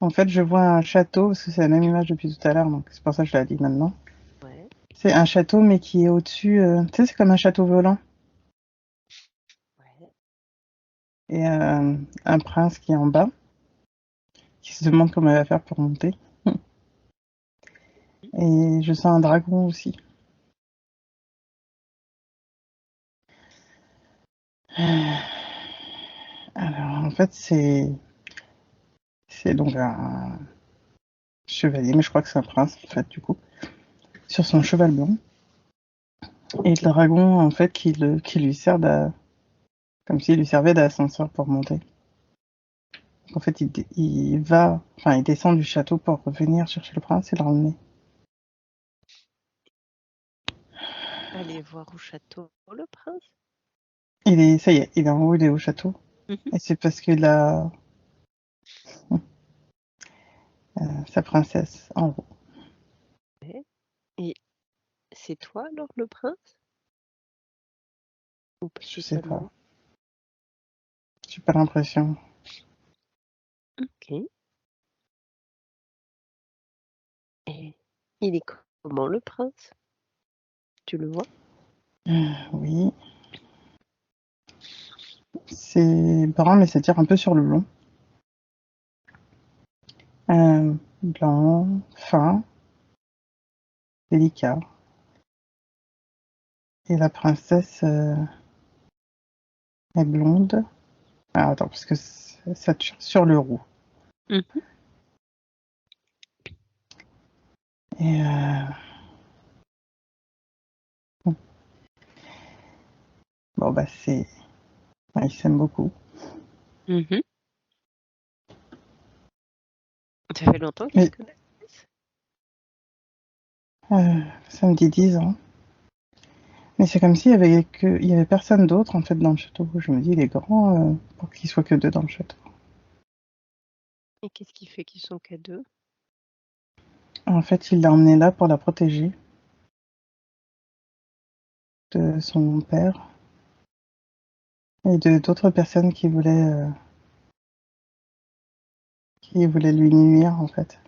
En fait, je vois un château, parce que c'est la même image depuis tout à l'heure, donc c'est pour ça que je la dis maintenant. Ouais. C'est un château, mais qui est au-dessus. Tu sais, c'est comme un château volant. Ouais. Et un prince qui est en bas, qui se demande comment il va faire pour monter. Et je sens un dragon aussi. Alors, en fait, c'est donc un chevalier, mais je crois que c'est un prince, en fait, du coup, sur son cheval blanc. Et le dragon, en fait, qui lui sert comme s'il lui servait d'ascenseur pour monter. Donc, en fait, il descend du château pour revenir chercher le prince et le ramener. Aller voir au château le prince. Ça y est, il est en haut, il est au château. Mhm. Et c'est parce qu'il a sa princesse en haut. Ouais. Et c'est toi alors le prince? Ou pas Je sais pas. spécialement? J'ai pas l'impression. Ok. Et il est comment le prince? Tu le vois? Oui, c'est brun, mais ça tire un peu sur le long. Blanc, fin, délicat. Et la princesse est blonde. Ah, attends, parce que ça tire sur le roux. Mhm. Et bon, bah, ouais, ils s'aiment beaucoup. Mhm. Ça fait longtemps qu'ils se Mais connaissent? ça me dit 10 ans. Mais c'est comme il y avait personne d'autre, en fait, dans le château. Je me dis, il est grand pour qu'il soit que deux dans le château. Et qu'est-ce qui fait qu'ils sont qu'à deux? En fait, il l'a emmenée là pour la protéger de son père et de d'autres personnes qui voulaient lui nuire, en fait.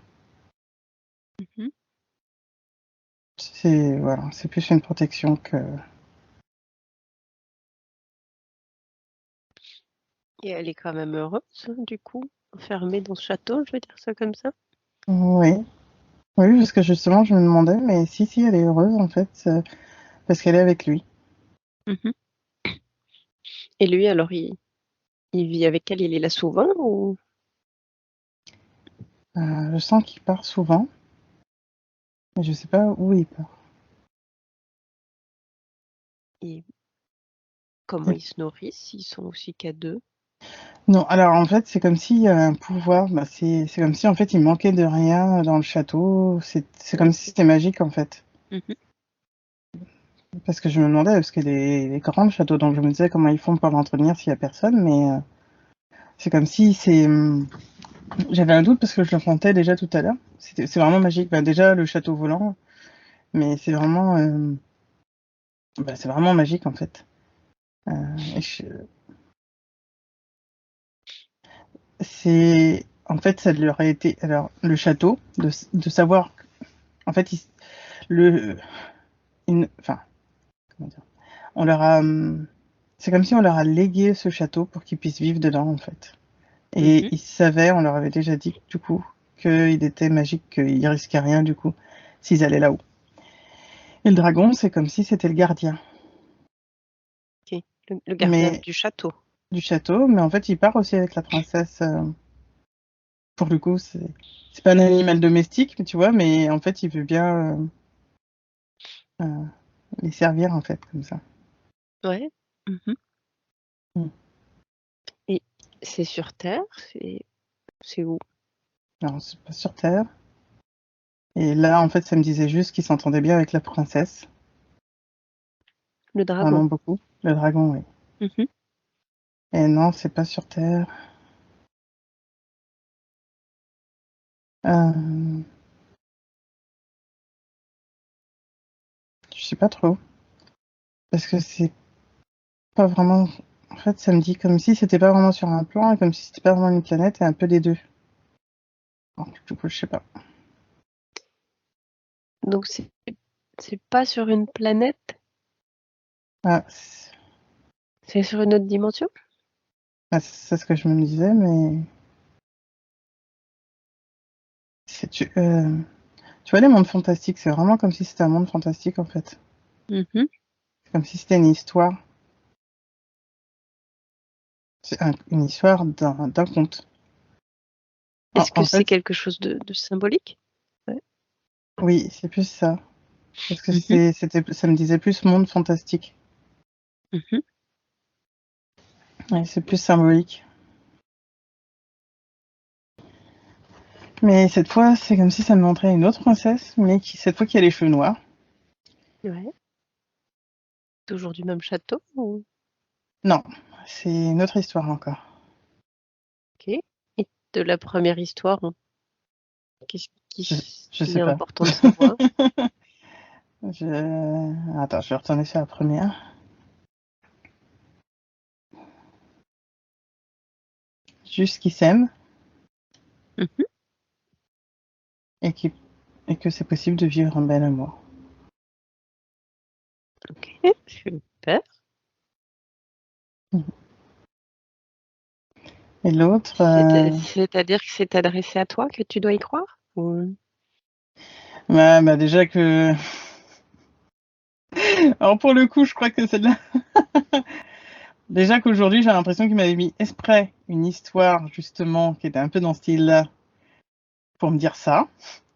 Mhm. Voilà, c'est plus une protection que. Et elle est quand même heureuse, du coup, enfermée dans ce château, je vais dire ça comme ça. Oui, oui, parce que justement, je me demandais, mais si, elle est heureuse, en fait, parce qu'elle est avec lui. Mhm. Et lui, alors, il vit avec elle, il est là souvent ou Je sens qu'il part souvent, mais je sais pas où il part. il- comment Et- ils se nourrissent? Ils sont aussi qu'à deux. Non, alors en fait, c'est comme s'il y avait un pouvoir, bah, c'est comme si en fait il manquait de rien dans le château, c'est comme si Ok. c'était magique en fait. Mhm. Parce que je me demandais, parce qu'il est grand le château, donc je me disais comment ils font pour l'entretenir s'il y a personne, mais c'est comme si j'avais un doute parce que je le sentais déjà tout à l'heure. C'est vraiment magique. Bah, déjà le château volant, mais c'est vraiment magique en fait. Et en fait ça leur a été alors le château de savoir en fait le enfin comment dire on leur a c'est comme si on leur a légué ce château pour qu'ils puissent vivre dedans en fait. Et Mhm. ils savaient, on leur avait déjà dit du coup qu'il était magique, qu'ils risquaient rien du coup s'ils allaient là-haut. Et le dragon, c'est comme si c'était le gardien, Ok. Le gardien mais du château. du château, mais en fait il part aussi avec la princesse. Pour le coup, c'est pas un animal domestique, mais tu vois, mais en fait il veut bien euh, les servir en fait comme ça. Ouais. Mhm. Mm. Et c'est sur Terre? C'est où? Alors c'est pas sur Terre. Et là, en fait, ça me disait juste qu'il s'entendait bien avec la princesse. Le dragon. Vraiment beaucoup. Le dragon, oui. Mhm. Et non, c'est pas sur Terre. Euh, je sais pas trop. Parce que c'est pas vraiment. En fait, ça me dit comme si c'était pas vraiment sur un plan et comme si c'était pas vraiment une planète et un peu des deux. Alors, du coup, je sais pas. Donc c'est pas sur une planète, Ah, c'est sur une autre dimension? c'est ce que je me disais, mais tu vois, les mondes fantastiques, c'est vraiment comme si c'était un monde fantastique en fait. Mhm. C'est comme si c'était une histoire. C'est une histoire d'un conte. Est-ce que En c'est fait, quelque chose de symbolique? Ouais. oui, c'est plus ça. Parce que Mhm. ça me disait plus monde fantastique. Mhm. Ouais, c'est plus symbolique. Mais cette fois, c'est comme si ça me montrait une autre princesse, mais cette fois qui a les cheveux noirs. Ouais. Toujours du même château ou... Non, c'est une autre histoire encore. Ok. Et de la première histoire, qu'est-ce Je, je qui sais est pas. important de savoir? Attends, je vais retourner sur la première. Juste qu'ils s'aiment Mhm. et, et que c'est possible de vivre un bel amour. Ok, super. Et l'autre, C'est-à-dire que c'est adressé à toi que tu dois y croire? Ou... bah, déjà que. Alors pour le coup, je crois que celle-là. Déjà qu'aujourd'hui, j'ai l'impression qu'il m'avait mis exprès une histoire, justement, qui était un peu dans ce style-là, pour me dire ça.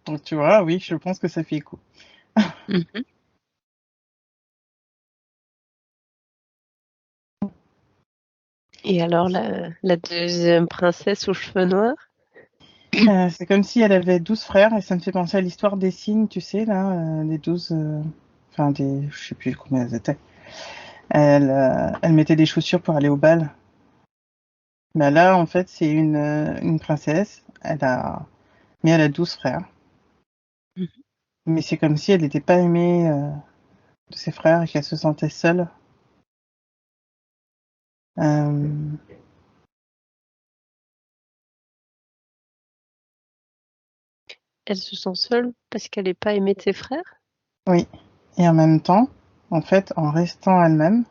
Donc tu vois, oui, je pense que ça fait écho. Mhm. Et alors la deuxième princesse aux cheveux noirs? C'est comme si elle avait 12 frères, et ça me fait penser à l'histoire des signes, tu sais, là, des 12. Enfin, je sais plus combien elles étaient. Elle mettait des chaussures pour aller au bal. Bah là, en fait, c'est une princesse. Mais elle a 12 frères. Mhm. Mais c'est comme si elle n'était pas aimée de ses frères et qu'elle se sentait seule. Euh, Elle se sent seule parce qu'elle n'est pas aimée de ses frères? oui. Et en même temps, en fait, en restant elle-même,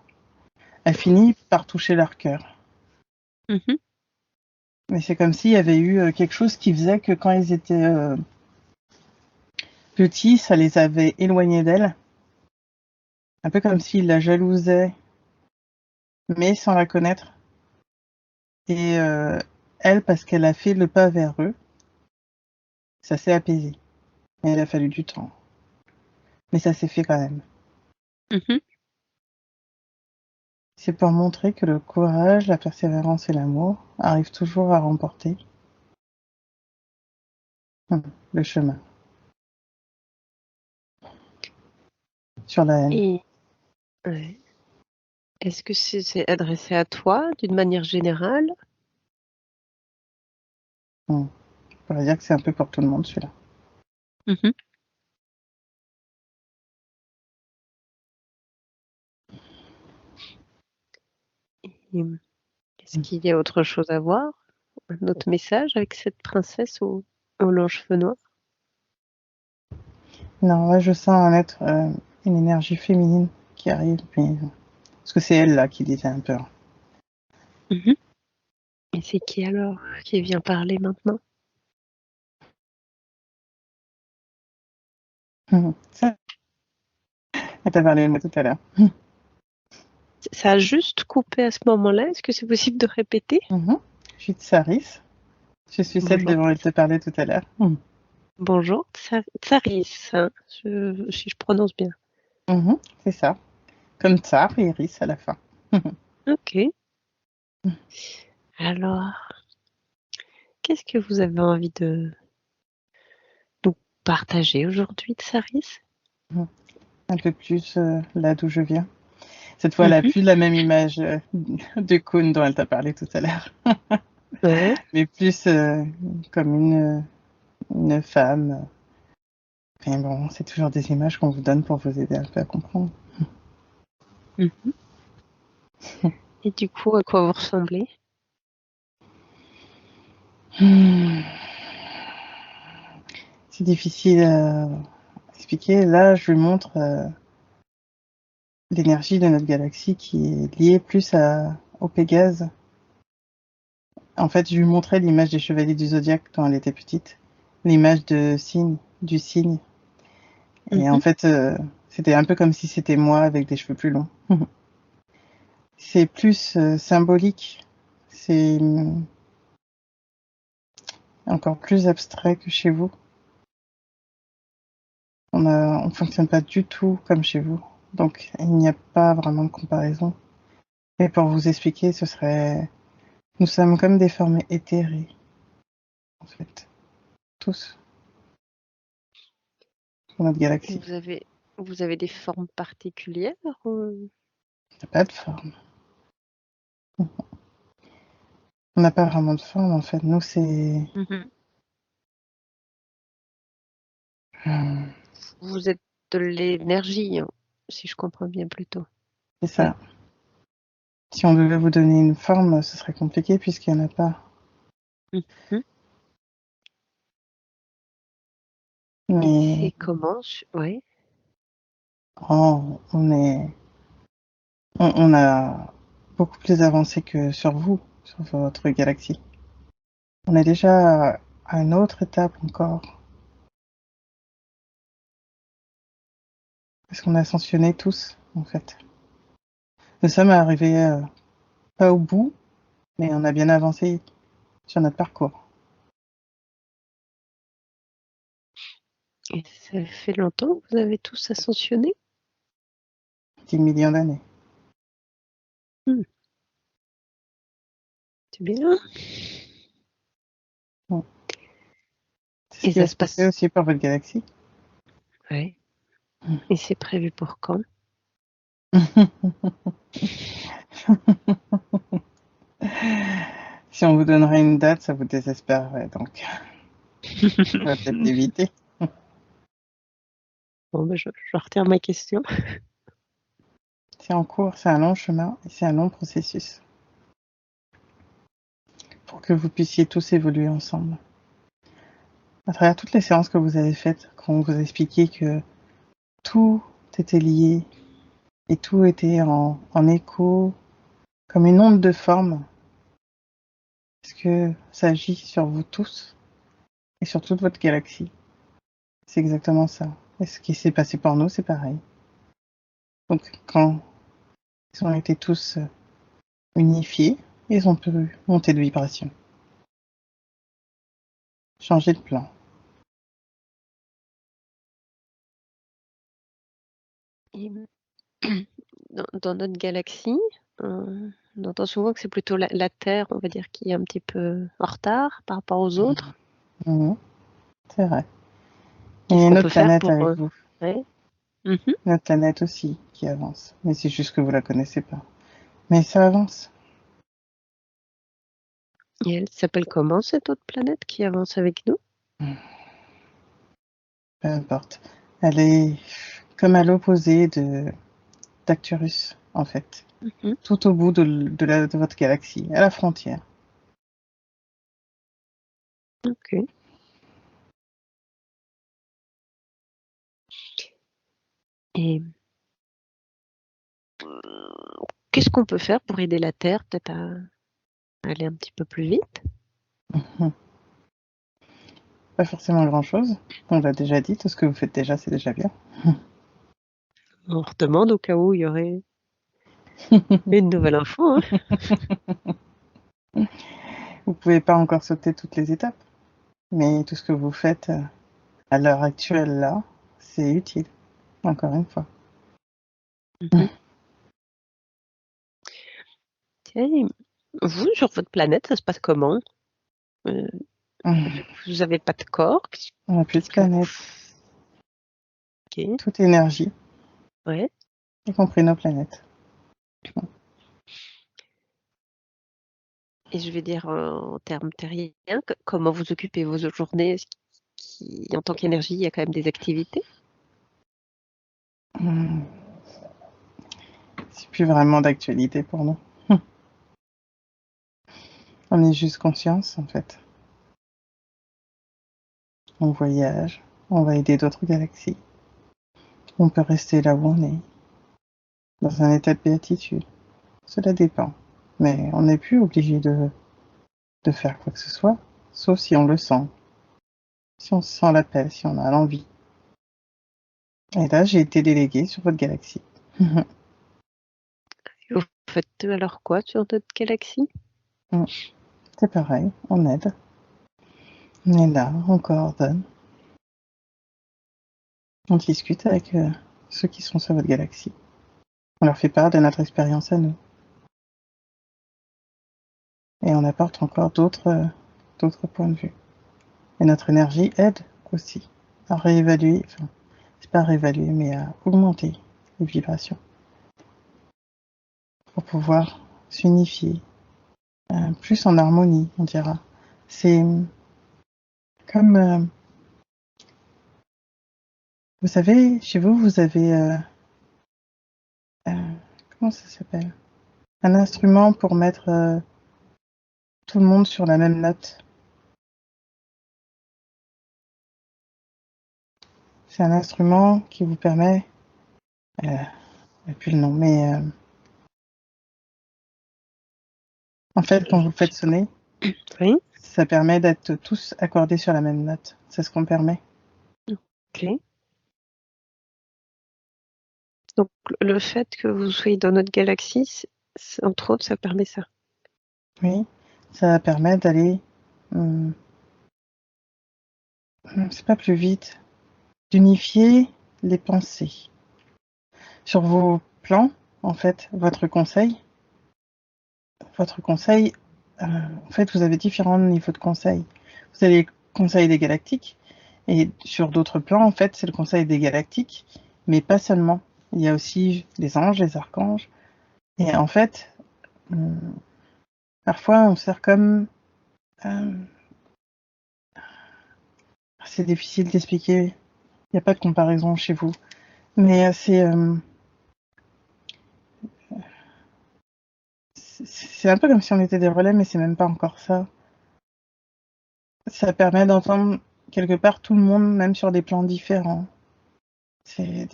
elle finit par toucher leur cœur. Mhm. Mais c'est comme s'il y avait eu quelque chose qui faisait que quand ils étaient petits, ça les avait éloignés d'elle. Un peu comme s'ils la jalousaient, mais sans la connaître. Et elle, parce qu'elle a fait le pas vers eux, ça s'est apaisé. Mais il a fallu du temps. Mais ça s'est fait quand même. Mhm. C'est pour montrer que le courage, la persévérance et l'amour arrivent toujours à remporter le chemin sur la haine. Et ouais. Est-ce que c'est adressé à toi d'une manière générale? On pourrait dire que c'est un peu pour tout le monde celui-là. Mhm. Et est-ce qu'il y a autre chose à voir? Un autre message avec cette princesse aux longs cheveux noirs? Non, là je sens un être, une énergie féminine qui arrive, parce que c'est elle là qui disait un peu. Mhm. Et c'est qui alors qui vient parler maintenant? Ça, elle t'a parlé de moi tout à l'heure. Ça a juste coupé à ce moment-là. Est-ce que c'est possible de répéter? Je suis Tsaris. Je suis celle Bonjour. dont elle te parlait tout à l'heure. Bonjour, Tsaris, hein, si je prononce bien. C'est ça. Comme Tsar et Iris à la fin. Ok. Alors, qu'est-ce que vous avez envie de nous partager aujourd'hui, Tsaris? Un peu plus là d'où je viens. Cette fois, elle a Mhm. plus la même image de Cône dont elle t'a parlé tout à l'heure, Ouais. mais plus comme une femme. Enfin bon, c'est toujours des images qu'on vous donne pour vous aider un peu à comprendre. Mhm. Et du coup, à quoi vous ressemblez? Hmm. C'est difficile à expliquer. Là, je lui montre l'énergie de notre galaxie qui est liée plus au Pégase. En fait, je lui montrais l'image des chevaliers du zodiaque quand elle était petite, l'image du cygne. Et en fait, c'était un peu comme si c'était moi avec des cheveux plus longs. C'est plus symbolique, c'est encore plus abstrait que chez vous. On fonctionne pas du tout comme chez vous, donc il n'y a pas vraiment de comparaison. Et pour vous expliquer, nous sommes comme des formes éthérées, en fait, tous, dans notre galaxie. Vous avez des formes particulières ou... Il n'y a pas de forme. On n'a pas vraiment de forme, en fait. Nous, c'est... Vous êtes de l'énergie, hein, si je comprends bien plutôt. C'est ça. Si on devait vous donner une forme, ce serait compliqué puisqu'il n'y en a pas. Et Mais comment ouais. on a beaucoup plus avancé que sur vous, sur votre galaxie. On est déjà à une autre étape encore. Parce qu'on a ascensionné tous, en fait. Nous sommes arrivés pas au bout, mais on a bien avancé sur notre parcours. Et ça fait longtemps que vous avez tous ascensionné? 10 millions d'années. C'est bien. Bon. C'est ce Et qui va ça se se passer passe. aussi pour votre galaxie. Ouais. Et c'est prévu pour quand? Si on vous donnerait une date, ça vous désespérerait, donc on va peut-être l'éviter. Bon, je retire ma question. C'est en cours, c'est un long chemin et c'est un long processus pour que vous puissiez tous évoluer ensemble. À travers toutes les séances que vous avez faites, quand on vous expliquait que tout était lié et tout était en écho, comme une onde de forme, parce que ça agit sur vous tous et sur toute votre galaxie. C'est exactement ça. Et ce qui s'est passé pour nous, c'est pareil. Donc quand ils ont été tous unifiés, ils ont pu monter de vibration, changer de plan. Et dans notre galaxie, on entend souvent que c'est plutôt la Terre, on va dire, qui est un petit peu en retard par rapport aux autres. Mhm, c'est vrai. Qu'est-ce Et qu'on peut notre faire planète pour... avec vous. Ouais. Notre planète aussi qui avance. Mais c'est juste que vous la connaissez pas. Mais ça avance. Et elle s'appelle comment, cette autre planète qui avance avec nous? Peu importe. Elle est comme à l'opposé d'Acturus, en fait. Tout au bout de votre galaxie, à la frontière. Ok. Et qu'est-ce qu'on peut faire pour aider la Terre peut-être à aller un petit peu plus vite? Pas forcément grand-chose. On l'a déjà dit, tout ce que vous faites déjà, c'est déjà bien. On redemande au cas où il y aurait une nouvelle info. Hein. Vous pouvez pas encore sauter toutes les étapes. Mais tout ce que vous faites à l'heure actuelle, là, c'est utile. Encore une fois. Tiens, vous, sur votre planète, ça se passe comment? Vous avez pas de corps? On n'a plus de Qu'est-ce que vous... planète. Ok. Toute énergie, Ouais. y compris nos planètes. Et je vais dire en termes terriens, comment vous occupez vos journées? Est-ce en tant qu'énergie, il y a quand même des activités? C'est plus vraiment d'actualité pour nous. On est juste conscience, en fait. on voyage, on va aider d'autres galaxies. On peut rester là où on est, dans un état de béatitude. Cela dépend. Mais on n'est plus obligé de faire quoi que ce soit, sauf si on le sent. Si on sent l'appel, si on a l'envie. Et là, j'ai été déléguée sur votre galaxie. Et vous faites alors quoi sur notre galaxie? C'est pareil, on aide. On est là, on coordonne. On discute avec ceux qui sont sur votre galaxie. On leur fait part de notre expérience à nous. Et on apporte encore d'autres points de vue. Et notre énergie aide aussi à réévaluer, enfin, c'est pas à réévaluer, mais à augmenter les vibrations pour pouvoir s'unifier, plus en harmonie, on dira. C'est comme, vous savez, chez vous, vous avez, comment ça s'appelle? Un instrument pour mettre tout le monde sur la même note. C'est un instrument qui vous permet, et puis le nom, mais en fait, quand vous le faites sonner, Oui. ça permet d'être tous accordés sur la même note. C'est ce qu'on permet. Ok. Donc le fait que vous soyez dans notre galaxie, entre autres, ça permet ça. Oui, ça permet d'aller, c'est pas plus vite, d'unifier les pensées. Sur vos plans, en fait, votre conseil, en fait, vous avez différents niveaux de conseil. Vous avez le conseil des galactiques, et sur d'autres plans, en fait, c'est le conseil des galactiques, mais pas seulement. Il y a aussi les anges, les archanges, et en fait, parfois, on sert comme, c'est difficile d'expliquer. Il n'y a pas de comparaison chez vous, mais c'est un peu comme si on était des relais, mais c'est même pas encore ça. Ça permet d'entendre quelque part tout le monde, même sur des plans différents. C'est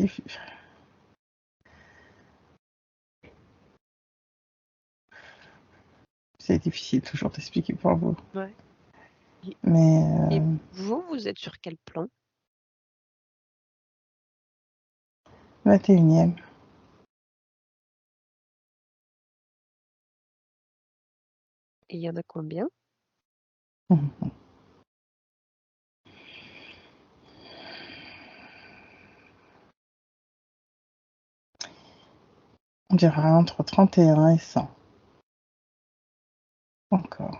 difficile toujours d'expliquer pour vous. Ouais. Mais Et vous êtes sur quel plan? 21e. Et il y en a combien? On dira entre 31 et 100. Encore.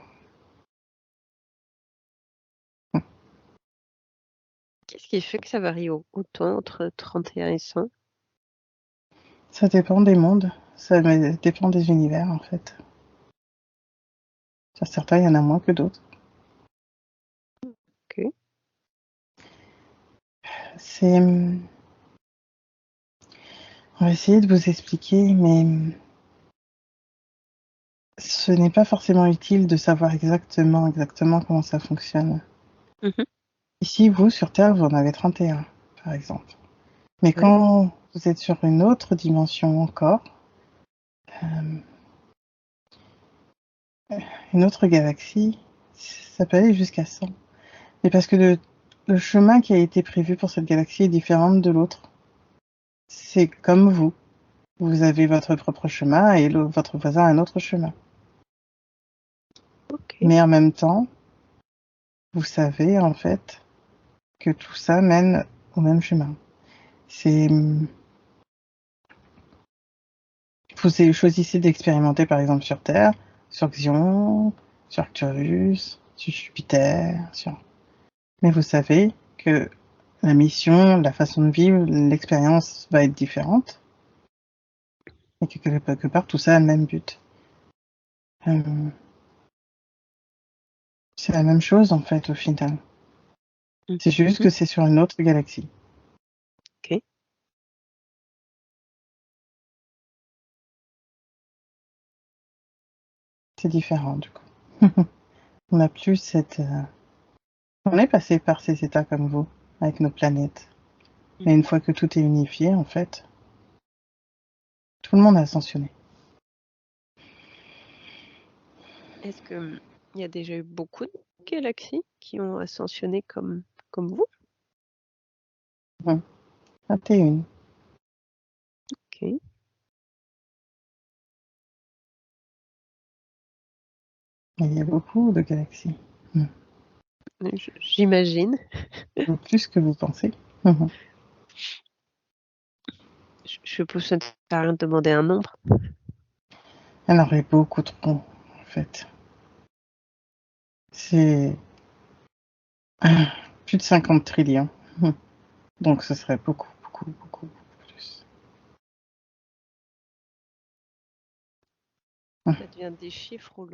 Qu'est-ce qui fait que ça varie autant entre 31 et 100? Ça dépend des mondes, ça dépend des univers en fait. Sur certains, il y en a moins que d'autres. Ok. C'est, on va essayer de vous expliquer, mais ce n'est pas forcément utile de savoir exactement comment ça fonctionne. Mhm. Ici, vous, sur Terre, vous en avez 31, par exemple. Mais Ouais. quand vous êtes sur une autre dimension encore, euh, une autre galaxie, ça peut aller jusqu'à 100. Mais parce que le chemin qui a été prévu pour cette galaxie est différent de l'autre. C'est comme vous. Vous avez votre propre chemin et votre voisin a un autre chemin. Ok. Mais en même temps, vous savez en fait que tout ça mène au même chemin. C'est, vous choisissez d'expérimenter par exemple sur Terre, sur Xion, sur Arcturus, sur Jupiter, mais vous savez que la mission, la façon de vivre, l'expérience va être différente et que quelque part tout ça a le même but. C'est la même chose en fait au final. C'est juste Mhm. que c'est sur une autre galaxie. Ok. C'est différent du coup. On n'a plus cette On est passé par ces états comme vous, avec nos planètes. Et une fois que tout est unifié, en fait, tout le monde a ascensionné. Est-ce que il y a déjà eu beaucoup de galaxies qui ont ascensionné comme vous? 21. Ok. Mais il y a beaucoup de galaxies. J'imagine. Plus que vous pensez. Mhm. Je peux ça ne sert à rien de demander un nombre. Il y en aurait beaucoup trop, en fait. C'est plus de 50 trillions. Donc ce serait beaucoup, beaucoup, beaucoup, beaucoup plus. Ça devient des chiffres où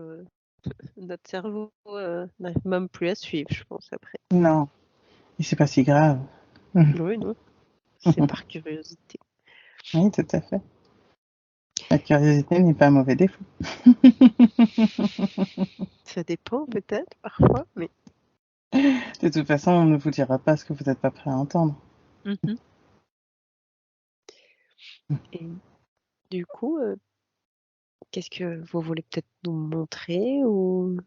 notre cerveau n'arrive même plus à suivre, je pense, après. Non, et c'est pas si grave. Oui, non. C'est par curiosité. Oui, tout à fait. La curiosité n'est pas un mauvais défaut. Ça dépend peut-être parfois, mais. De toute façon, on ne vous dira pas ce que vous n'êtes pas prêt à entendre. Et du coup, qu'est-ce que vous voulez peut-être nous montrer ou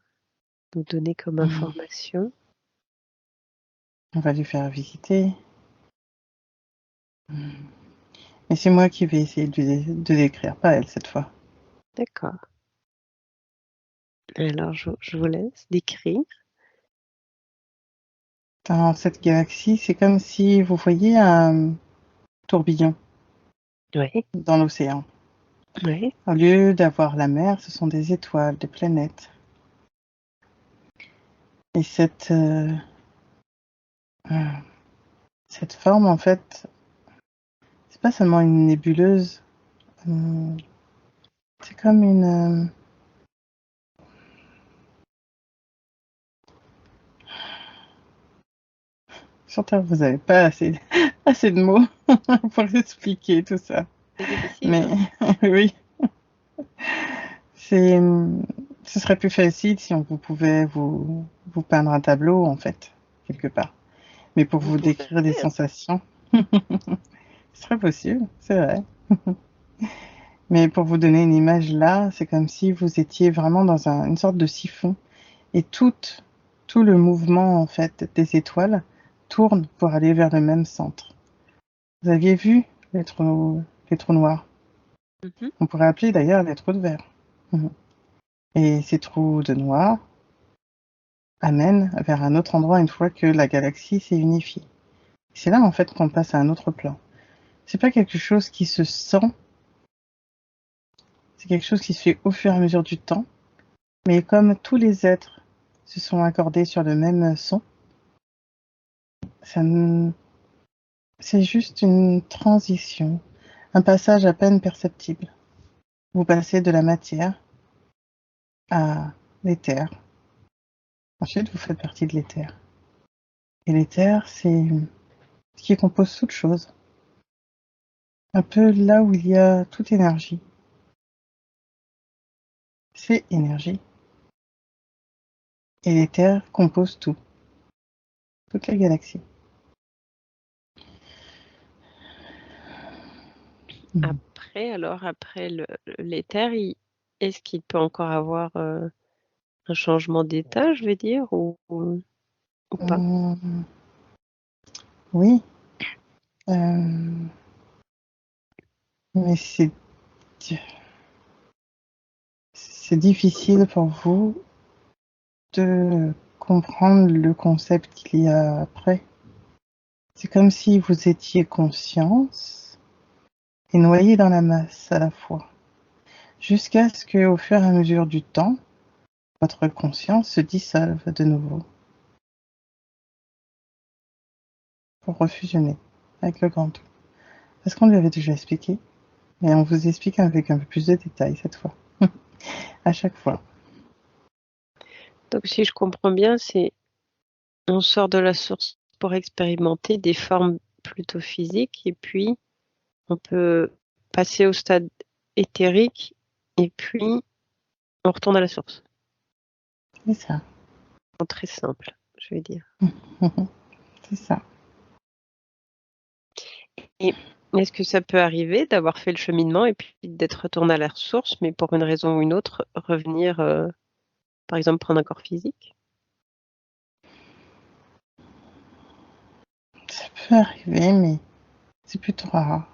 nous donner comme information? On va lui faire visiter. Mais c'est moi qui vais essayer de l'écrire, pas elle cette fois. D'accord. Alors, je vous laisse décrire. Dans cette galaxie, c'est comme si vous voyez un tourbillon Oui, dans l'océan. oui. Au lieu d'avoir la mer, ce sont des étoiles, des planètes. Et cette forme, en fait, c'est pas seulement une nébuleuse, c'est comme une. Sur Terre, vous n'avez pas assez de mots pour expliquer tout ça. C'est difficile, Mais hein? oui, c'est, ce serait plus facile si on vous pouvait vous peindre un tableau, en fait, quelque part. Mais pour Vous vous pouvez, décrire des hein. sensations, ce serait possible, c'est vrai. Mais pour vous donner une image là, c'est comme si vous étiez vraiment dans une sorte de siphon et tout le mouvement en fait des étoiles tourne pour aller vers le même centre. Vous aviez vu les trous noirs? Mhm. On pourrait appeler d'ailleurs les trous de verre. Mhm. Et ces trous de noir amènent vers un autre endroit une fois que la galaxie s'est unifiée. C'est là en fait qu'on passe à un autre plan. C'est pas quelque chose qui se sent, c'est quelque chose qui se fait au fur et à mesure du temps. Mais comme tous les êtres se sont accordés sur le même son, ça c'est juste une transition, un passage à peine perceptible. Vous passez de la matière à l'éther. Ensuite, vous faites partie de l'éther. Et l'éther, c'est ce qui compose toute chose. Un peu là où il y a toute énergie. C'est énergie. Et l'éther compose tout, toute la galaxie. Après, alors, après l'éther, est-ce qu'il peut encore avoir un changement d'état, je vais dire, ou pas? Oui, mais c'est difficile pour vous de comprendre le concept qu'il y a après. C'est comme si vous étiez conscience et noyé dans la masse à la fois, jusqu'à ce qu'au fur et à mesure du temps, votre conscience se dissolve de nouveau pour refusionner avec le grand tout. Parce qu'on lui avait déjà expliqué, mais on vous explique avec un peu plus de détails cette fois, à chaque fois. Donc, si je comprends bien, c'est on sort de la source pour expérimenter des formes plutôt physiques et puis on peut passer au stade éthérique et puis on retourne à la source. C'est ça. Très simple. je vais dire. C'est ça. Et est-ce que ça peut arriver d'avoir fait le cheminement et puis d'être retourné à la source, mais pour une raison ou une autre, revenir, par exemple, prendre un corps physique? Ça peut arriver, mais c'est plutôt rare.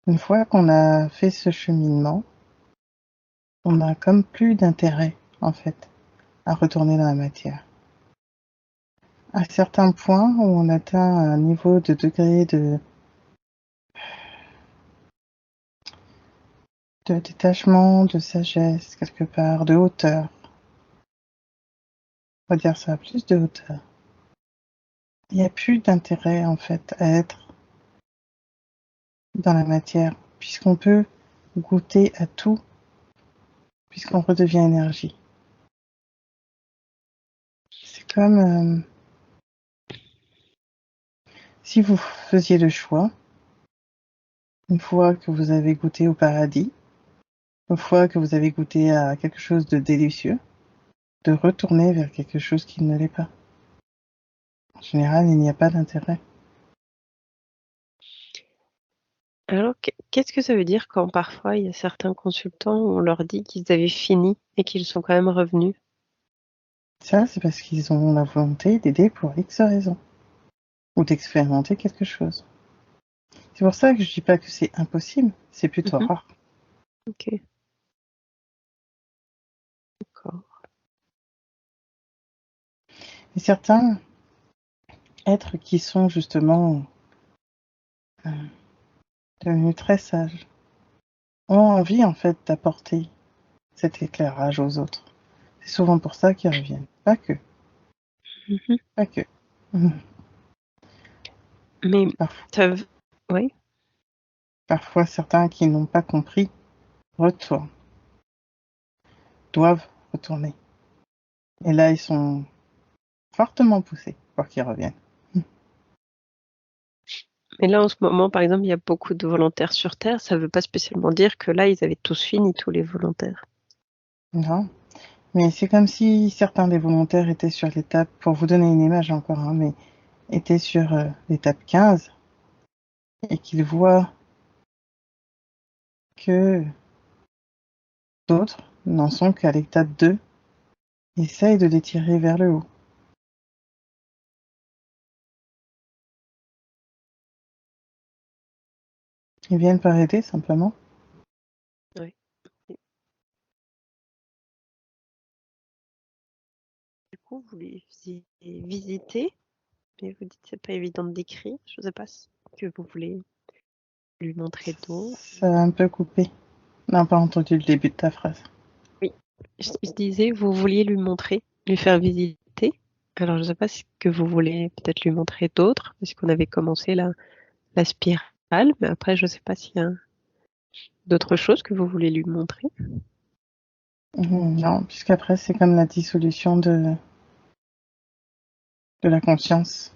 Une fois qu'on a fait ce cheminement, on a comme plus d'intérêt, en fait, à retourner dans la matière. À certains points où on atteint un niveau de degré de détachement, de sagesse, quelque part, de hauteur. On va dire ça, plus de hauteur. Il n'y a plus d'intérêt, en fait, à être dans la matière, puisqu'on peut goûter à tout, puisqu'on redevient énergie. C'est comme si vous faisiez le choix, une fois que vous avez goûté au paradis, une fois que vous avez goûté à quelque chose de délicieux, de retourner vers quelque chose qui ne l'est pas. En général, il n'y a pas d'intérêt. Alors, qu'est-ce que ça veut dire quand parfois il y a certains consultants où on leur dit qu'ils avaient fini et qu'ils sont quand même revenus? Ça, c'est parce qu'ils ont la volonté d'aider pour X raisons, ou d'expérimenter quelque chose. C'est pour ça que je dis pas que c'est impossible, c'est plutôt rare. Ok. D'accord. Et certains êtres qui sont justement devenus très sages ont envie en fait d'apporter cet éclairage aux autres. C'est souvent pour ça qu'ils reviennent. Pas que, Mhm. pas que. Mhm. Mais Parfois, oui. parfois, certains qui n'ont pas compris retournent, doivent retourner. Et là, ils sont fortement poussés pour qu'ils reviennent. Mais là, en ce moment, par exemple, il y a beaucoup de volontaires sur Terre. Ça ne veut pas spécialement dire que là, ils avaient tous fini, tous les volontaires. Non, mais c'est comme si certains des volontaires étaient sur l'étape, pour vous donner une image encore, hein, mais étaient sur l'étape 15 et qu'ils voient que d'autres n'en sont qu'à l'étape 2, essayent de les tirer vers le haut. Ils viennent par aider simplement. Oui. Du coup, vous les visiter, mais vous dites que c'est pas évident de décrire. Je ne sais pas ce que vous voulez lui montrer d'autre. Ça a un peu coupé. On n'a pas entendu le début de ta phrase. Oui, je disais, vous vouliez lui montrer, lui faire visiter. Alors, je ne sais pas ce que vous voulez peut-être lui montrer d'autre, parce qu'on avait commencé la spirale, mais après, je ne sais pas s'il y a d'autres choses que vous voulez lui montrer. Non, puisqu'après, c'est comme la dissolution de la conscience.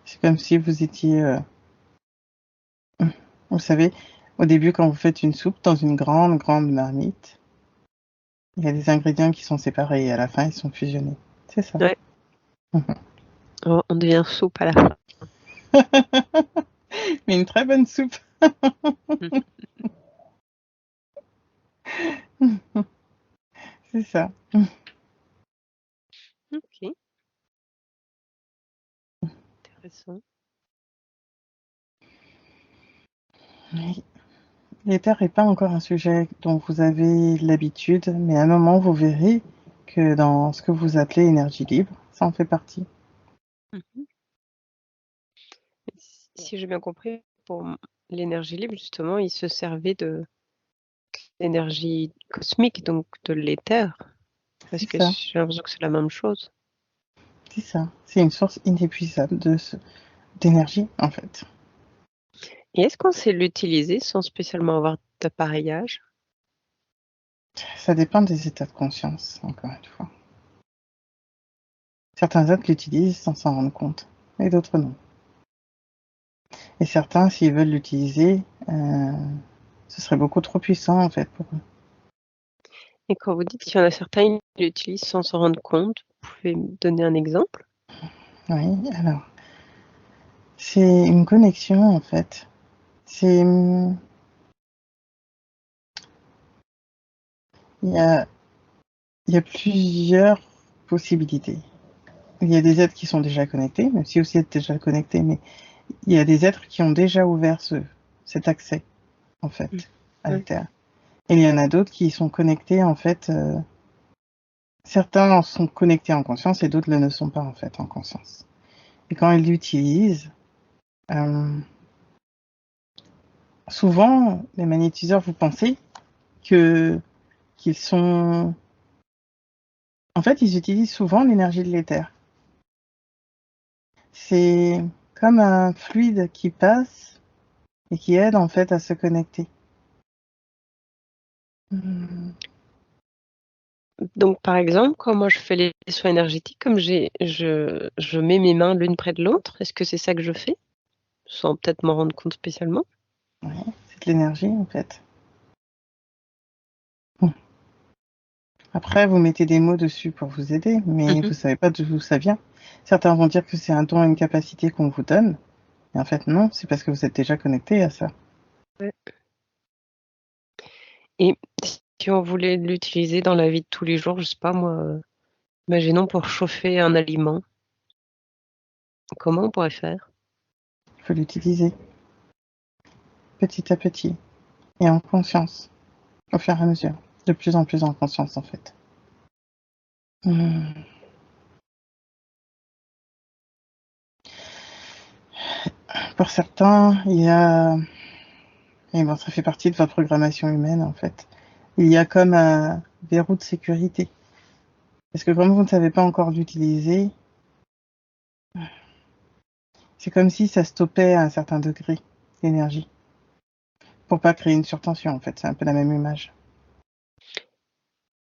C'est comme si vous étiez... vous savez, au début, quand vous faites une soupe dans une grande, grande marmite, il y a des ingrédients qui sont séparés et à la fin, ils sont fusionnés. C'est ça. Ouais. On devient soupe à la fin. Mais une très bonne soupe. C'est ça. Ok, intéressant. Oui. L'éther n'est pas encore un sujet dont vous avez l'habitude, mais à un moment, vous verrez que dans ce que vous appelez énergie libre, ça en fait partie. Mhm. Si j'ai bien compris, pour l'énergie libre, justement, il se servait de l'énergie cosmique, donc de l'éther. Parce C'est que ça, j'ai l'impression que c'est la même chose. c'est ça. C'est une source inépuisable d'énergie, en fait. Et est-ce qu'on sait l'utiliser sans spécialement avoir d'appareillage? Ça dépend des états de conscience, encore une fois. Certains êtres l'utilisent sans s'en rendre compte, et d'autres non. Et certains, s'ils veulent l'utiliser, ce serait beaucoup trop puissant, en fait, pour eux. Et quand vous dites qu'il y en a certains, ils l'utilisent sans s'en rendre compte, vous pouvez me donner un exemple? Oui, alors, c'est une connexion en fait. C'est, il y a, il y a plusieurs possibilités. Il y a des êtres qui sont déjà connectés, même si aussi êtes déjà connectés, mais il y a des êtres qui ont déjà ouvert cet accès, en fait, à la Ouais. Terre. Et il y en a d'autres qui sont connectés, en fait, certains en sont connectés en conscience et d'autres ne sont pas, en fait, en conscience. Et quand ils l'utilisent, souvent, les magnétiseurs, vous pensez qu'ils sont... En fait, ils utilisent souvent l'énergie de l'éther. C'est comme un fluide qui passe et qui aide, en fait, à se connecter. Donc, par exemple, quand moi je fais les soins énergétiques, comme je mets mes mains l'une près de l'autre, est-ce que c'est ça que je fais? Sans peut-être m'en rendre compte spécialement. Ouais, c'est de l'énergie, en fait. Après, vous mettez des mots dessus pour vous aider, mais vous savez pas d'où ça vient. Certains vont dire que c'est un don et une capacité qu'on vous donne. Et en fait, non, c'est parce que vous êtes déjà connecté à ça. Ouais. Et si on voulait l'utiliser dans la vie de tous les jours, je sais pas moi, imaginons pour chauffer un aliment, comment on pourrait faire? Il faut l'utiliser petit à petit et en conscience, au fur et à mesure. De plus en plus en conscience, en fait. Pour certains, il y a... Et bon, ça fait partie de votre programmation humaine, en fait. Il y a comme un verrou de sécurité. Parce que comme vous ne savez pas encore l'utiliser, c'est comme si ça stoppait à un certain degré d'énergie. Pour pas créer une surtension, en fait. C'est un peu la même image.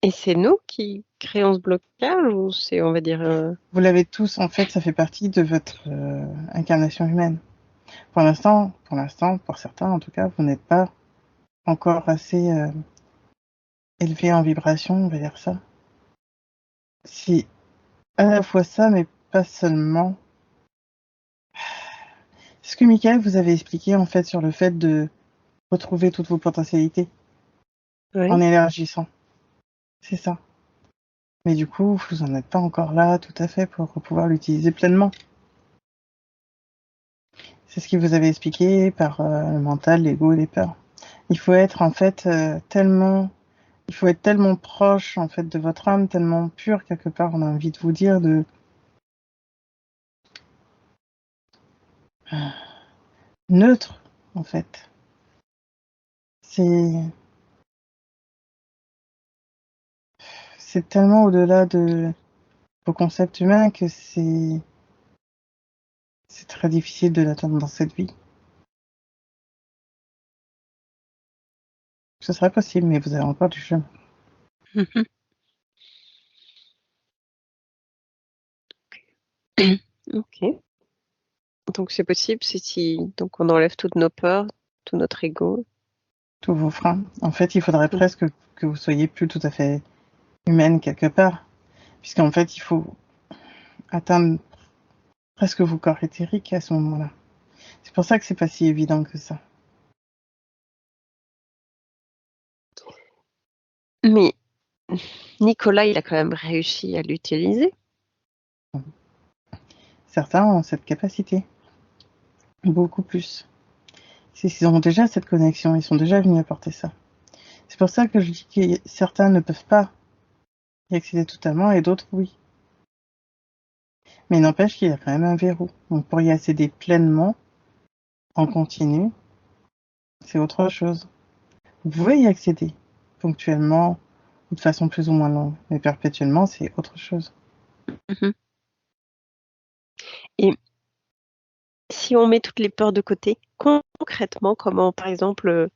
Et c'est nous qui créons ce blocage ou c'est, on va dire... Vous l'avez tous, en fait, ça fait partie de votre incarnation humaine. Pour l'instant, pour certains en tout cas, vous n'êtes pas encore assez élevé en vibration, on va dire ça. C'est à la fois ça, mais pas seulement. Ce que Michael vous avait expliqué, en fait, sur le fait de retrouver toutes vos potentialités en élargissant. C'est ça. Mais du coup, vous n'en êtes pas encore là tout à fait pour pouvoir l'utiliser pleinement. C'est ce qu'il vous avait expliqué par le mental, l'ego et les peurs. Il faut être en fait il faut être tellement proche en fait de votre âme, tellement pur quelque part. On a envie de vous dire de neutre en fait. C'est tellement au-delà de vos concepts humains que c'est très difficile de l'atteindre dans cette vie. Ce serait possible, mais vous avez encore du chemin. Ok. Donc c'est possible, c'est si donc on enlève toutes nos peurs, tout notre ego. Tous vos freins. En fait, il faudrait presque que vous soyez plus tout à fait humaine quelque part. Puisqu'en fait, il faut atteindre presque vos corps éthériques à ce moment-là. C'est pour ça que c'est pas si évident que ça. Mais Nicolas, il a quand même réussi à l'utiliser. Certains ont cette capacité. Beaucoup plus. Ils ont déjà cette connexion, ils sont déjà venus apporter ça. C'est pour ça que je dis que certains ne peuvent pas y accéder totalement et d'autres oui. Mais il n'empêche qu'il y a quand même un verrou. Donc pour y accéder pleinement, en continu, c'est autre chose. Vous pouvez y accéder ponctuellement ou de façon plus ou moins longue, mais perpétuellement, c'est autre chose. Et si on met toutes les peurs de côté, concrètement, comment, par exemple,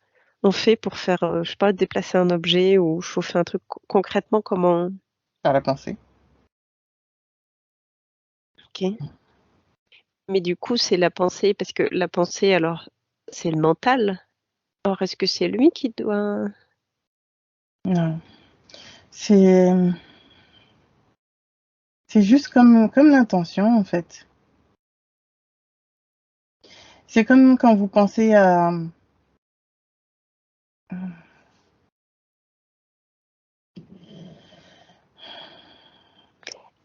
on fait pour faire, je sais pas, déplacer un objet ou chauffer un truc concrètement, comment? Par la pensée. Ok. Mais du coup, c'est la pensée, parce que la pensée, alors, c'est le mental. Alors, est-ce que c'est lui qui doit... Non. C'est juste comme l'intention, en fait. C'est comme quand vous pensez à...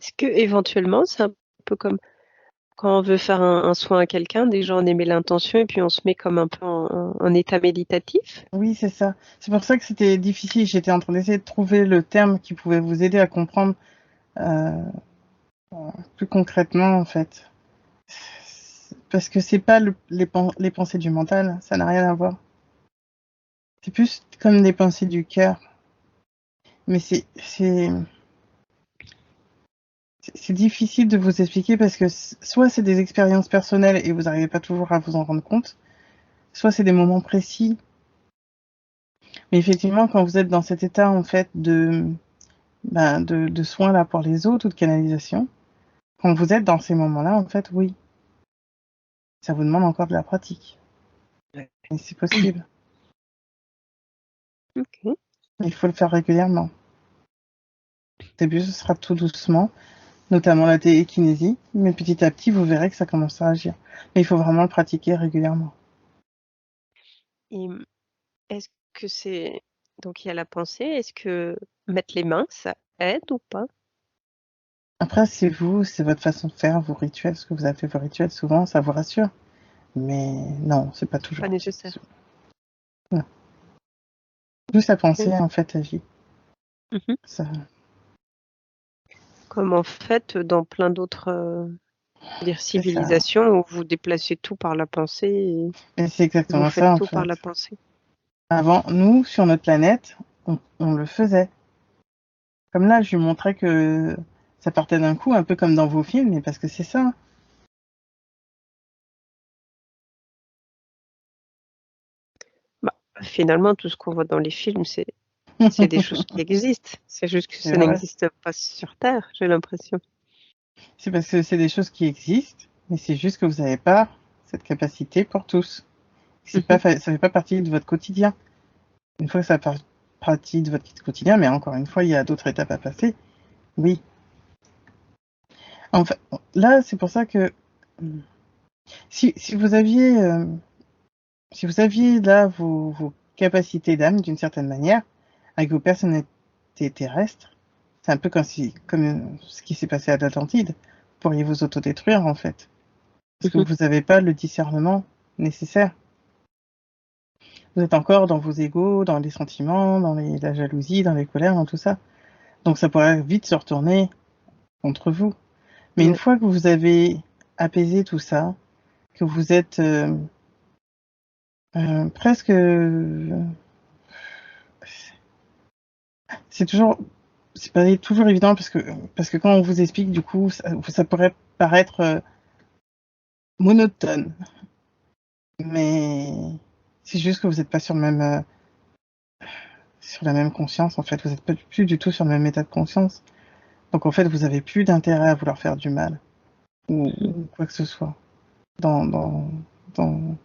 Est-ce que éventuellement, c'est un peu comme quand on veut faire un soin à quelqu'un, déjà on émet l'intention et puis on se met comme un peu en état méditatif? Oui, c'est ça. C'est pour ça que c'était difficile. J'étais en train d'essayer de trouver le terme qui pouvait vous aider à comprendre euh, plus concrètement, en fait. Parce que c'est pas les pensées du mental, ça n'a rien à voir. C'est plus comme des pensées du cœur. Mais c'est difficile de vous expliquer parce que soit c'est des expériences personnelles et vous n'arrivez pas toujours à vous en rendre compte, soit c'est des moments précis. Mais effectivement, quand vous êtes dans cet état en fait de soins là pour les autres ou de canalisation, quand vous êtes dans ces moments-là, en fait, oui, ça vous demande encore de la pratique. Ouais. Et c'est possible. Ok. Il faut le faire régulièrement. Au début, ce sera tout doucement, notamment la télékinésie, mais petit à petit, vous verrez que ça commence à agir. Mais il faut vraiment le pratiquer régulièrement. Et est-ce que c'est... Donc il y a la pensée, est-ce que mettre les mains, ça aide ou pas? Après, c'est vous, c'est votre façon de faire, vos rituels, ce que vous avez fait vos rituels, souvent, ça vous rassure. Mais non, c'est pas Pas toujours. nécessaire. Non. Juste la pensée, Ok. en fait, agit. Mhm. Ça, Comme en fait dans plein d'autres dire c'est ça. civilisations où vous déplacez tout par la pensée et Et c'est vous exactement faites ça, en tout par la fait. pensée. Avant, nous, sur notre planète, on le faisait. Comme là, je lui montrais que ça partait d'un coup, un peu comme dans vos films, mais parce que c'est ça. Bah, finalement, tout ce qu'on voit dans les films, c'est des choses qui existent. C'est juste que C'est ça vrai. n'existe pas sur Terre, j'ai l'impression. C'est parce que c'est des choses qui existent, mais c'est juste que vous n'avez pas cette capacité pour tous. C'est pas, Mhm. ça fait pas partie de votre quotidien. Une fois que ça fait partie de votre quotidien, mais encore une fois, il y a d'autres étapes à passer. Oui. En fait, là, c'est pour ça que si vous aviez, si vous aviez là vos capacités d'âme d'une certaine manière, avec vos personnalités terrestres, c'est un peu comme ce qui s'est passé à l'Atlantide. Vous pourriez vous autodétruire en fait, parce que Mhm. vous n'avez pas le discernement nécessaire. Vous êtes encore dans vos égos, dans les sentiments, la jalousie, dans les colères, dans tout ça. Donc ça pourrait vite se retourner contre vous. Mais une Ouais. fois que vous avez apaisé tout ça, que vous êtes presque, c'est toujours, c'est pas toujours évident parce que quand on vous explique, du coup, ça pourrait paraître monotone, mais c'est juste que vous n'êtes pas sur la même conscience. En fait, vous n'êtes pas plus du tout sur le même état de conscience. Donc en fait, vous avez plus d'intérêt à vouloir faire du mal Mhm. ou quoi que ce soit dans dans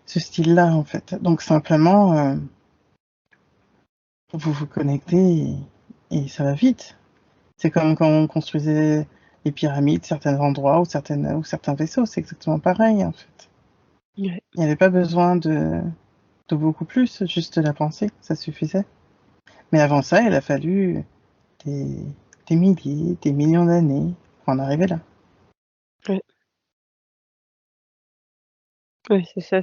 ce style-là, en fait. Donc simplement, vous vous connectez et ça va vite. C'est comme quand on construisait les pyramides, certains endroits ou certains vaisseaux, c'est exactement pareil, en fait. Ouais. Il n'y avait pas besoin de beaucoup plus, juste la pensée, ça suffisait. Mais avant ça, il a fallu des, des milliers, des millions d'années pour en arriver là. Ouais. Ouais, c'est ça,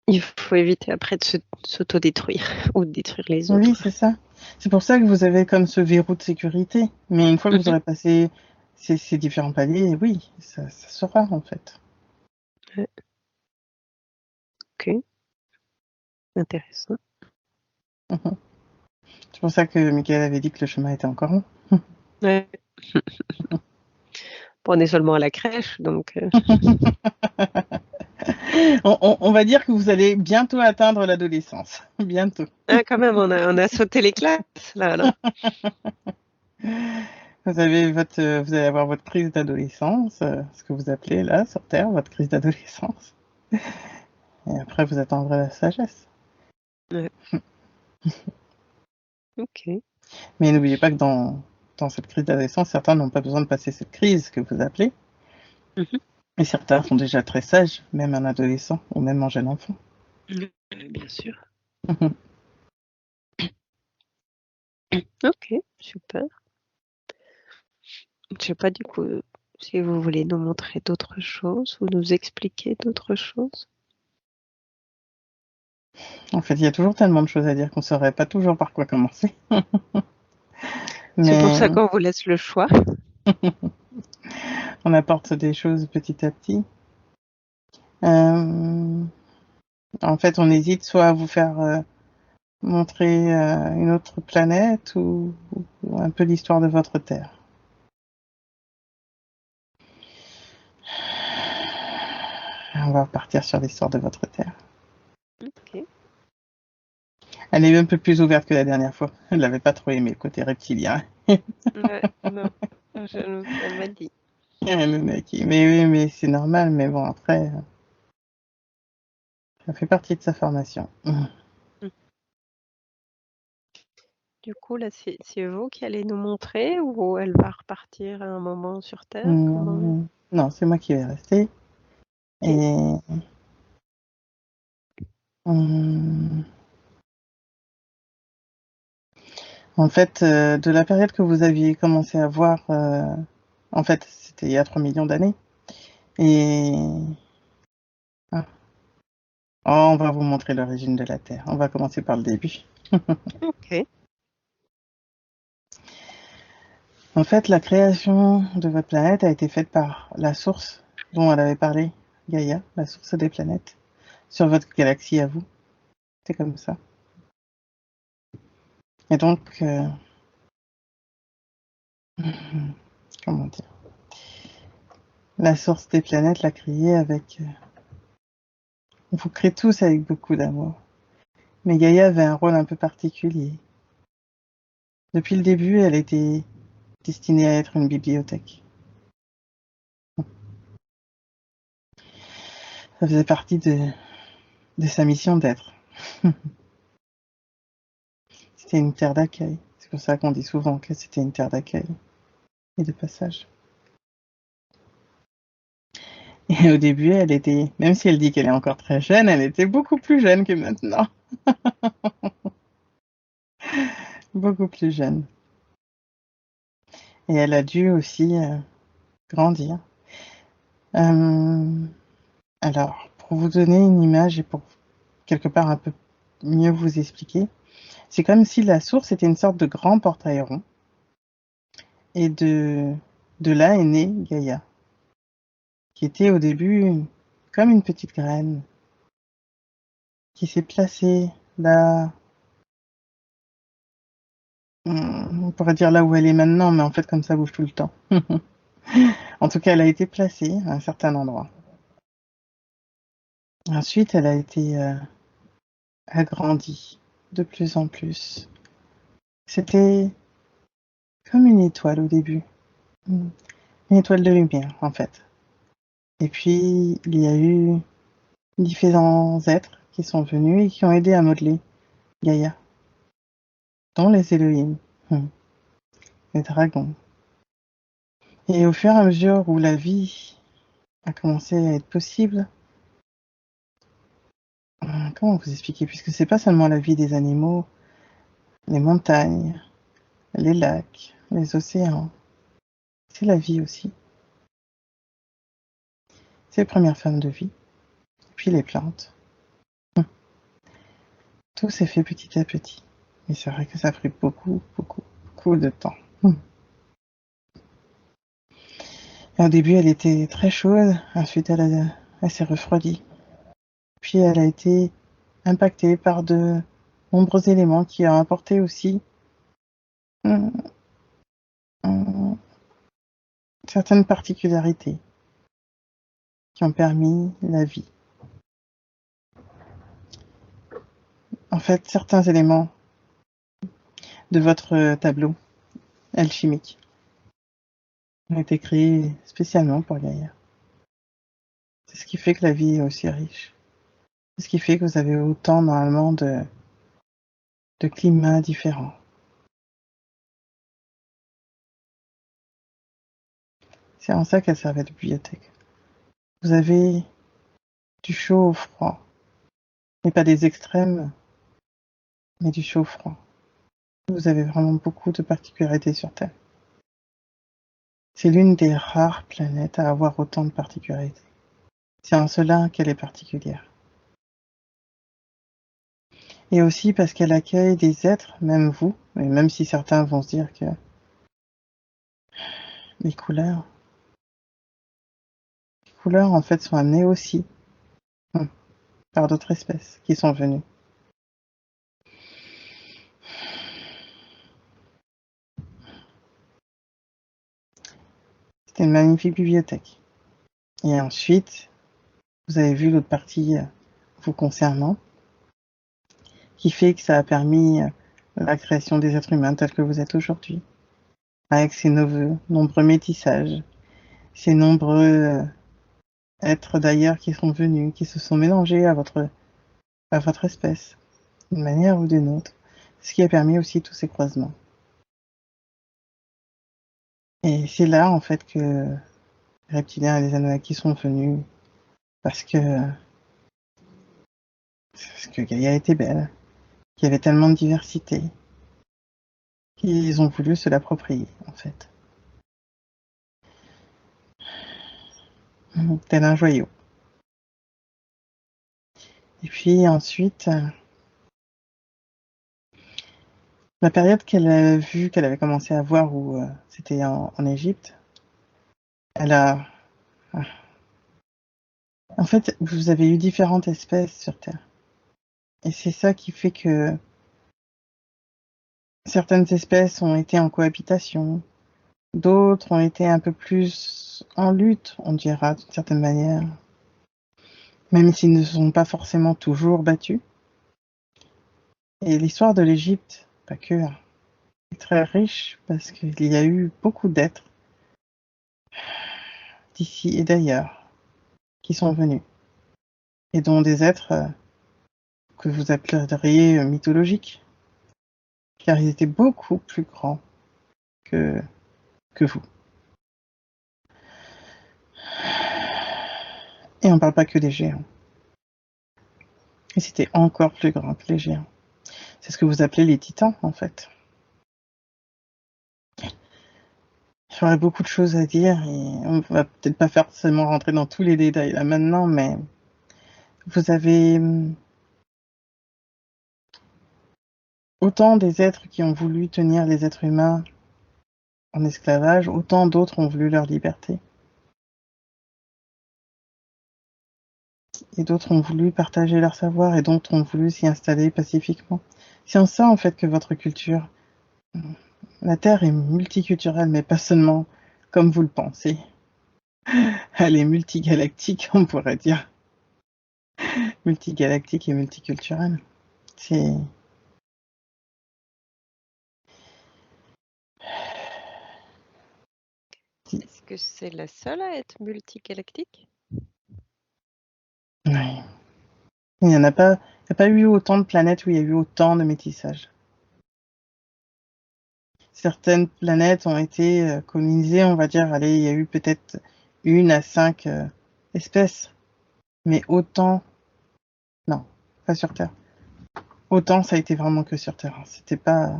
il faut éviter après de s'autodétruire ou de détruire les Oui, autres. c'est ça. C'est pour ça que vous avez comme ce verrou de sécurité. Mais une fois que vous Mhm. aurez passé ces différents paliers, oui, ça sera en fait. Ouais. Ok, intéressant. Mhm. C'est pour ça que Michael avait dit que le chemin était encore long. Ouais. Bon, on est seulement à la crèche, donc On va dire que vous allez bientôt atteindre l'adolescence. Bientôt. ah, quand même, on a sauté les classes là, alors. Vous allez avoir votre crise d'adolescence, ce que vous appelez là sur Terre, votre crise d'adolescence. Et après, vous attendrez la sagesse. Ouais. Ok. Mais n'oubliez pas que dans cette crise d'adolescence, certains n'ont pas besoin de passer cette crise que vous appelez, Mhm. et certains sont déjà très sages, même un adolescent ou même un jeune enfant. Bien sûr. Mhm. Ok, super. Je sais pas du coup si vous voulez nous montrer d'autres choses ou nous expliquer d'autres choses. En fait, il y a toujours tellement de choses à dire qu'on ne saurait pas toujours par quoi commencer. C'est pour Mais ça qu'on vous laisse le choix. on apporte des choses petit à petit. Euh, En fait, on hésite soit à vous faire montrer une autre planète ou un peu l'histoire de votre Terre. On va repartir sur l'histoire de votre Terre. Ok. Elle est un peu plus ouverte que la dernière fois. Elle n'avait pas trop aimé le côté reptilien. Ouais, non, elle m'a dit. Mais oui, mais c'est normal. Mais bon, après, ça fait partie de sa formation. Mm. Du coup, là, c'est vous qui allez nous montrer ou elle va repartir à un moment sur Terre? Comment? Non, c'est moi qui vais rester. Ok. Et hum, en fait, de la période que vous aviez commencé à voir, en fait, c'était il y a 3 millions d'années. Et ah, oh, on va vous montrer l'origine de la Terre. On va commencer par le début. Ok. En fait, la création de votre planète a été faite par la source dont elle avait parlé, Gaïa, la source des planètes, sur votre galaxie à vous. C'est comme ça. Et donc, comment dire, la source des planètes l'a créée avec... on vous crée tous avec beaucoup d'amour. Mais Gaïa avait un rôle un peu particulier. Depuis le début, elle était destinée à être une bibliothèque. Ça faisait partie de sa mission d'être. C'était une terre d'accueil. C'est pour ça qu'on dit souvent que c'était une terre d'accueil et de passage. Et au début, elle était, même si elle dit qu'elle est encore très jeune, elle était beaucoup plus jeune que maintenant. Beaucoup plus jeune. Et elle a dû aussi grandir. Euh, alors, pour vous donner une image et pour quelque part un peu mieux vous expliquer, c'est comme si la source était une sorte de grand portail rond. Et de là est née Gaïa, qui était au début comme une petite graine, qui s'est placée là, on pourrait dire là où elle est maintenant, mais en fait comme ça bouge tout le temps. En tout cas, elle a été placée à un certain endroit. Ensuite, elle a été agrandie de plus en plus. C'était comme une étoile au début, une étoile de lumière en fait. Et puis, il y a eu différents êtres qui sont venus et qui ont aidé à modeler Gaïa, dont les Elohim, les dragons. Et au fur et à mesure où la vie a commencé à être possible, comment vous expliquer? Puisque c'est pas seulement la vie des animaux, les montagnes, les lacs, les océans, c'est la vie aussi. C'est les premières formes de vie, puis les plantes. Tout s'est fait petit à petit. Et c'est vrai que ça a pris beaucoup, beaucoup, beaucoup de temps. Et au début, elle était très chaude, ensuite elle s'est refroidie. Puis elle a été impactée par de nombreux éléments qui ont apporté aussi hum, hum, certaines particularités qui ont permis la vie. En fait, certains éléments de votre tableau alchimique ont été créés spécialement pour Gaïa. C'est ce qui fait que la vie est aussi riche. C'est ce qui fait que vous avez autant normalement de climats différents. C'est en ça qu'elle servait de bibliothèque. Vous avez du chaud au froid. Mais pas des extrêmes, mais du chaud au froid. Vous avez vraiment beaucoup de particularités sur Terre. C'est l'une des rares planètes à avoir autant de particularités. C'est en cela qu'elle est particulière. Et aussi parce qu'elle accueille des êtres, même vous, et même si certains vont se dire que les couleurs en fait sont amenées aussi par d'autres espèces qui sont venues. C'était une magnifique bibliothèque. Et ensuite, vous avez vu l'autre partie vous concernant, qui fait que ça a permis la création des êtres humains tels que vous êtes aujourd'hui, avec ces nombreux métissages, ces nombreux êtres d'ailleurs qui sont venus, qui se sont mélangés à votre espèce, d'une manière ou d'une autre, ce qui a permis aussi tous ces croisements. Et c'est là en fait que les reptiliens et les Anunnaki sont venus, parce que Gaïa était belle, qu'il y avait tellement de diversité, qu'ils ont voulu se l'approprier en fait. Tel un joyau. Et puis ensuite, la période qu'elle a vue, qu'elle avait commencé à voir, où c'était en Égypte, elle a... En fait, vous avez eu différentes espèces sur Terre. Et c'est ça qui fait que certaines espèces ont été en cohabitation, d'autres ont été un peu plus en lutte, on dira d'une certaine manière, même s'ils ne sont pas forcément toujours battus. Et l'histoire de l'Égypte, pas que, est très riche parce qu'il y a eu beaucoup d'êtres d'ici et d'ailleurs qui sont venus, et dont des êtres que vous appelleriez mythologiques, car ils étaient beaucoup plus grands que vous. Et on parle pas que des géants. Et c'était encore plus grand que les géants. C'est ce que vous appelez les titans, en fait. J'aurais beaucoup de choses à dire, et on va peut-être pas forcément rentrer dans tous les détails là maintenant, mais vous avez autant des êtres qui ont voulu tenir les êtres humains en esclavage, autant d'autres ont voulu leur liberté. Et d'autres ont voulu partager leur savoir, et d'autres ont voulu s'y installer pacifiquement. C'est en ça, en fait, que votre culture, la Terre est multiculturelle, mais pas seulement comme vous le pensez. Elle est multigalactique, on pourrait dire. Multigalactique et multiculturelle. C'est... Est-ce que c'est la seule à être multigalactique? Oui. Il n'y a pas eu autant de planètes où il y a eu autant de métissage. Certaines planètes ont été colonisées, on va dire, allez, il y a eu peut-être 1 à 5 espèces, mais autant, non, pas sur Terre. Autant ça a été vraiment que sur Terre. C'était pas...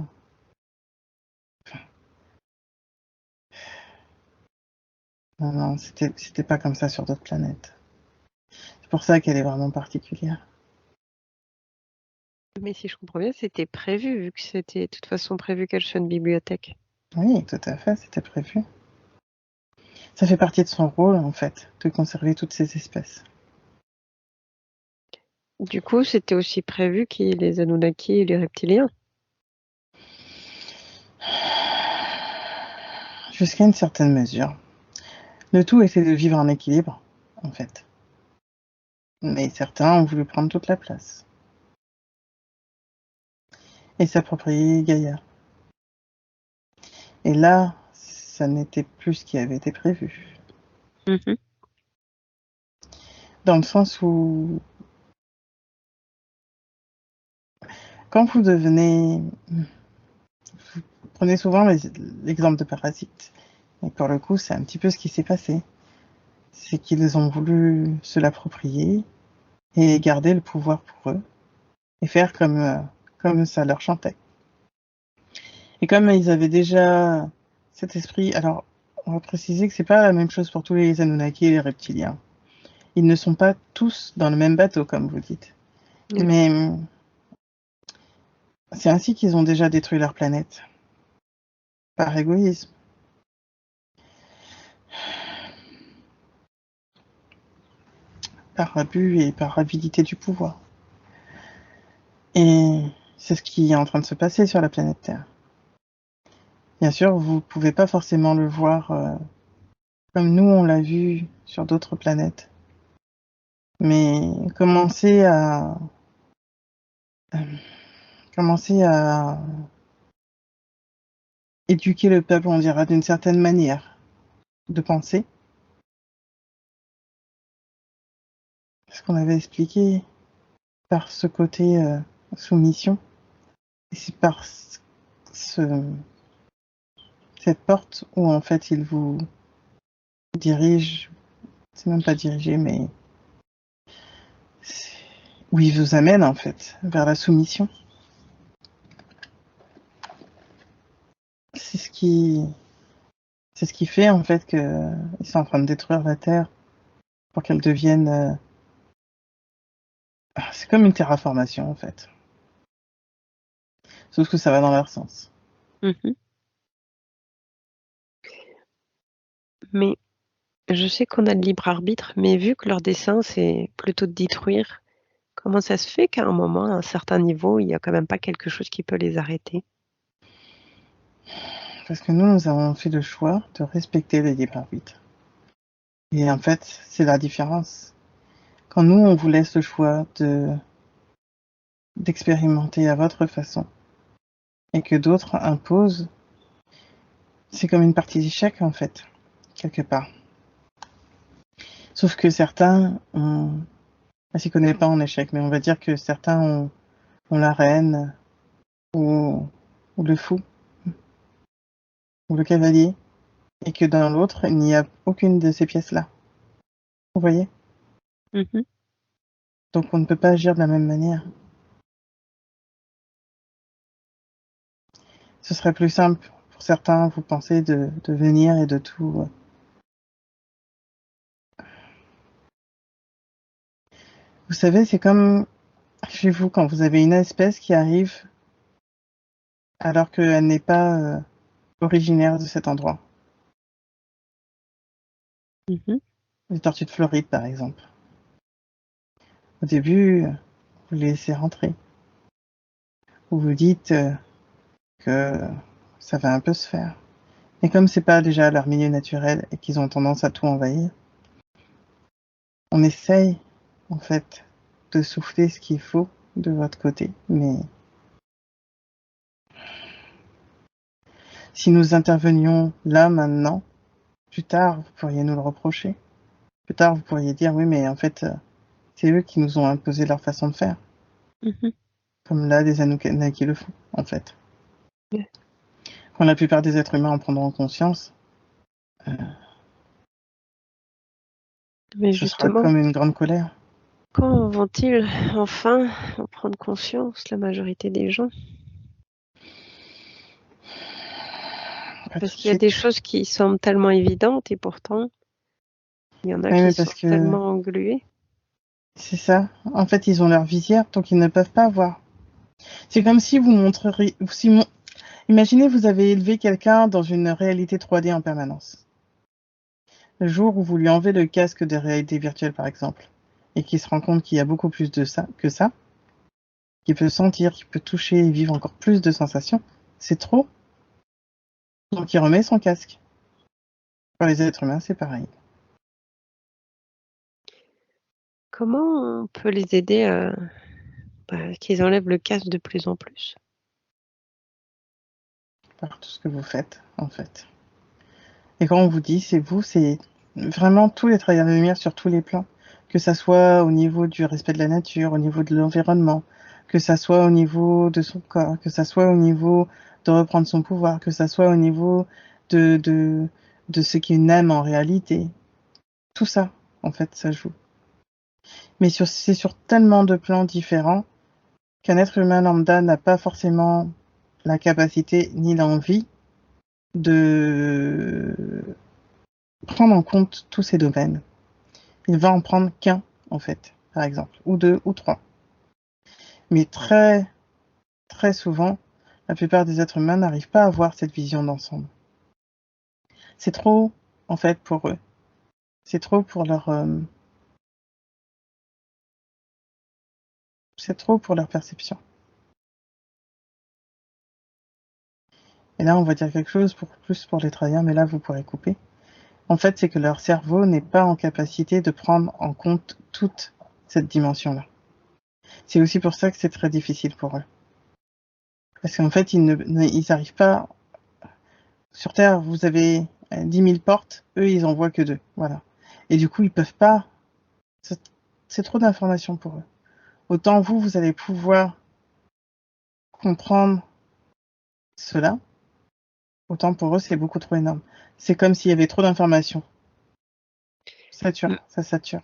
Non, c'était pas comme ça sur d'autres planètes. C'est pour ça qu'elle est vraiment particulière. Mais si je comprends bien, c'était prévu, vu que c'était de toute façon prévu qu'elle soit une bibliothèque. Oui, tout à fait, c'était prévu. Ça fait partie de son rôle, en fait, de conserver toutes ces espèces. Du coup, c'était aussi prévu qu'il y ait les Anunnaki et les reptiliens. Jusqu'à une certaine mesure. Le tout était de vivre en équilibre, en fait. Mais certains ont voulu prendre toute la place. Et s'approprier Gaïa. Et là, ça n'était plus ce qui avait été prévu. Dans le sens où, quand vous devenez... Vous prenez souvent l'exemple de parasites. Et pour le coup, c'est un petit peu ce qui s'est passé. C'est qu'ils ont voulu se l'approprier et garder le pouvoir pour eux et faire comme ça leur chantait. Et comme ils avaient déjà cet esprit, alors on va préciser que c'est pas la même chose pour tous les Anunnaki et les reptiliens. Ils ne sont pas tous dans le même bateau, comme vous dites. Oui. Mais c'est ainsi qu'ils ont déjà détruit leur planète. Par égoïsme. Par abus et par avidité du pouvoir. Et c'est ce qui est en train de se passer sur la planète Terre. Bien sûr, vous pouvez pas forcément le voir comme nous on l'a vu sur d'autres planètes. Mais commencez à éduquer le peuple, on dira, d'une certaine manière de penser. Ce qu'on avait expliqué par ce côté soumission. Et c'est par cette porte où en fait il vous dirige, c'est même pas diriger, mais où il vous amène en fait vers la soumission. C'est ce qui fait en fait que ils sont en train de détruire la Terre pour qu'elle devienne. C'est comme une terraformation en fait. Sauf que ça va dans leur sens. Mhm. Mais je sais qu'on a le libre arbitre, mais vu que leur dessein, c'est plutôt de détruire, comment ça se fait qu'à un moment, à un certain niveau, il n'y a quand même pas quelque chose qui peut les arrêter? Parce que nous avons fait le choix de respecter les libres arbitres. Et en fait, c'est la différence. Quand nous, on vous laisse le choix d'expérimenter à votre façon, et que d'autres imposent, c'est comme une partie d'échec en fait, quelque part. Sauf que certains, on s'y connaît pas en échec, mais on va dire que certains ont la reine, ou le fou, ou le cavalier, et que dans l'autre, il n'y a aucune de ces pièces-là. Vous voyez? Mhm. Donc on ne peut pas agir de la même manière. Ce serait plus simple pour certains, vous pensez, de venir et de tout. Vous savez, c'est comme chez vous quand vous avez une espèce qui arrive alors qu'elle n'est pas originaire de cet endroit. Mhm. Les tortues de Floride, par exemple. Au début, vous les laissez rentrer. Vous vous dites que ça va un peu se faire. Et comme c'est pas déjà leur milieu naturel et qu'ils ont tendance à tout envahir, on essaye, en fait, de souffler ce qu'il faut de votre côté. Mais si nous intervenions là, maintenant, plus tard, vous pourriez nous le reprocher. Plus tard, vous pourriez dire, oui, mais en fait, c'est eux qui nous ont imposé leur façon de faire. Mhm. Comme là, les Anunnaki le font, en fait. Ouais. Quand la plupart des êtres humains en prendront conscience, Mais ce sera justement, comme une grande colère. quand vont-ils enfin en prendre conscience, la majorité des gens? Pas Parce tout de qu'il y a des suite. choses qui semblent tellement évidentes et pourtant, il y en a Oui, qui mais sont parce que tellement englués. c'est ça. En fait, ils ont leur visière, donc ils ne peuvent pas voir. C'est comme si vous montreriez... Imaginez, vous avez élevé quelqu'un dans une réalité 3D en permanence. Le jour où vous lui enlevez le casque de réalité virtuelle, par exemple, et qu'il se rend compte qu'il y a beaucoup plus de ça que ça, qu'il peut sentir, qu'il peut toucher et vivre encore plus de sensations, c'est trop. Donc il remet son casque. Pour les êtres humains, c'est pareil. Comment on peut les aider à qu'ils enlèvent le casque de plus en plus? Par tout ce que vous faites, en fait. Et quand on vous dit c'est vous, c'est vraiment tous les travailleurs de lumière sur tous les plans. Que ça soit au niveau du respect de la nature, au niveau de l'environnement, que ça soit au niveau de son corps, que ça soit au niveau de reprendre son pouvoir, que ça soit au niveau de de ce qu'il aime en réalité. Tout ça, en fait, ça joue. Mais c'est sur tellement de plans différents qu'un être humain lambda n'a pas forcément la capacité ni l'envie de prendre en compte tous ces domaines. Il va en prendre qu'un, en fait, par exemple, ou deux, ou trois. Mais très, très souvent, la plupart des êtres humains n'arrivent pas à avoir cette vision d'ensemble. C'est trop, en fait, pour eux. C'est trop pour leur... c'est trop pour leur perception. Et là, on va dire quelque chose plus pour les travailleurs, mais là, vous pourrez couper. En fait, c'est que leur cerveau n'est pas en capacité de prendre en compte toute cette dimension-là. C'est aussi pour ça que c'est très difficile pour eux. Parce qu'en fait, ils n'arrivent pas... Sur Terre, vous avez 10 000 portes, eux, ils en voient que 2. Voilà. Et du coup, ils peuvent pas... C'est trop d'informations pour eux. Autant vous allez pouvoir comprendre cela, autant pour eux, c'est beaucoup trop énorme. C'est comme s'il y avait trop d'informations. Ça sature.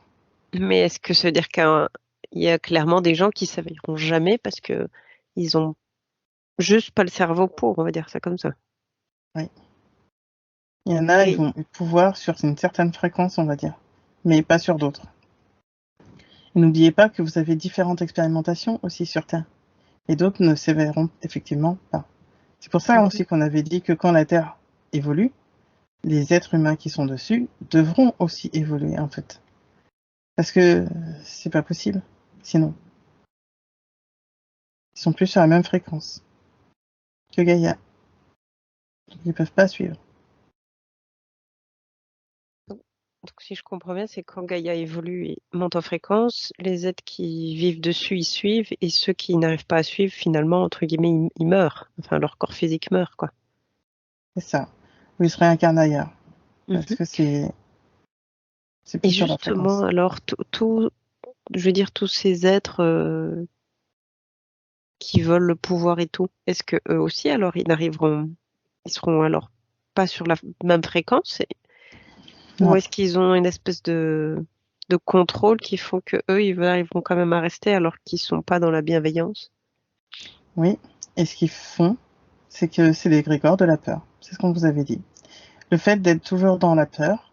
Mais est-ce que ça veut dire qu'il y a clairement des gens qui s'éveilleront jamais parce que ils ont juste pas le cerveau pour, on va dire ça comme ça. Oui. Il y en a, ils vont pouvoir sur une certaine fréquence, on va dire, mais pas sur d'autres. N'oubliez pas que vous avez différentes expérimentations aussi sur Terre, et d'autres ne s'éveilleront effectivement pas. C'est pour ça aussi qu'on avait dit que quand la Terre évolue, les êtres humains qui sont dessus devront aussi évoluer, en fait. Parce que c'est pas possible, sinon. Ils sont plus sur la même fréquence que Gaïa. Donc, ils peuvent pas suivre. Donc si je comprends bien, c'est quand Gaïa évolue et monte en fréquence, les êtres qui vivent dessus, ils suivent, et ceux qui n'arrivent pas à suivre, finalement, entre guillemets, ils meurent. Enfin, leur corps physique meurt, quoi. C'est ça. Ou ils se réincarnent ailleurs. Parce que c'est Et plus sur la fréquence. justement, alors, je veux dire, tous ces êtres qui veulent le pouvoir et tout, est-ce que eux aussi, alors, ils seront alors pas sur la même fréquence, ou Non. est-ce qu'ils ont une espèce de contrôle qui font que eux, ils arriveront quand même à rester alors qu'ils sont pas dans la bienveillance? Oui. Et ce qu'ils font, c'est que c'est l'égrégore de la peur. C'est ce qu'on vous avait dit. Le fait d'être toujours dans la peur,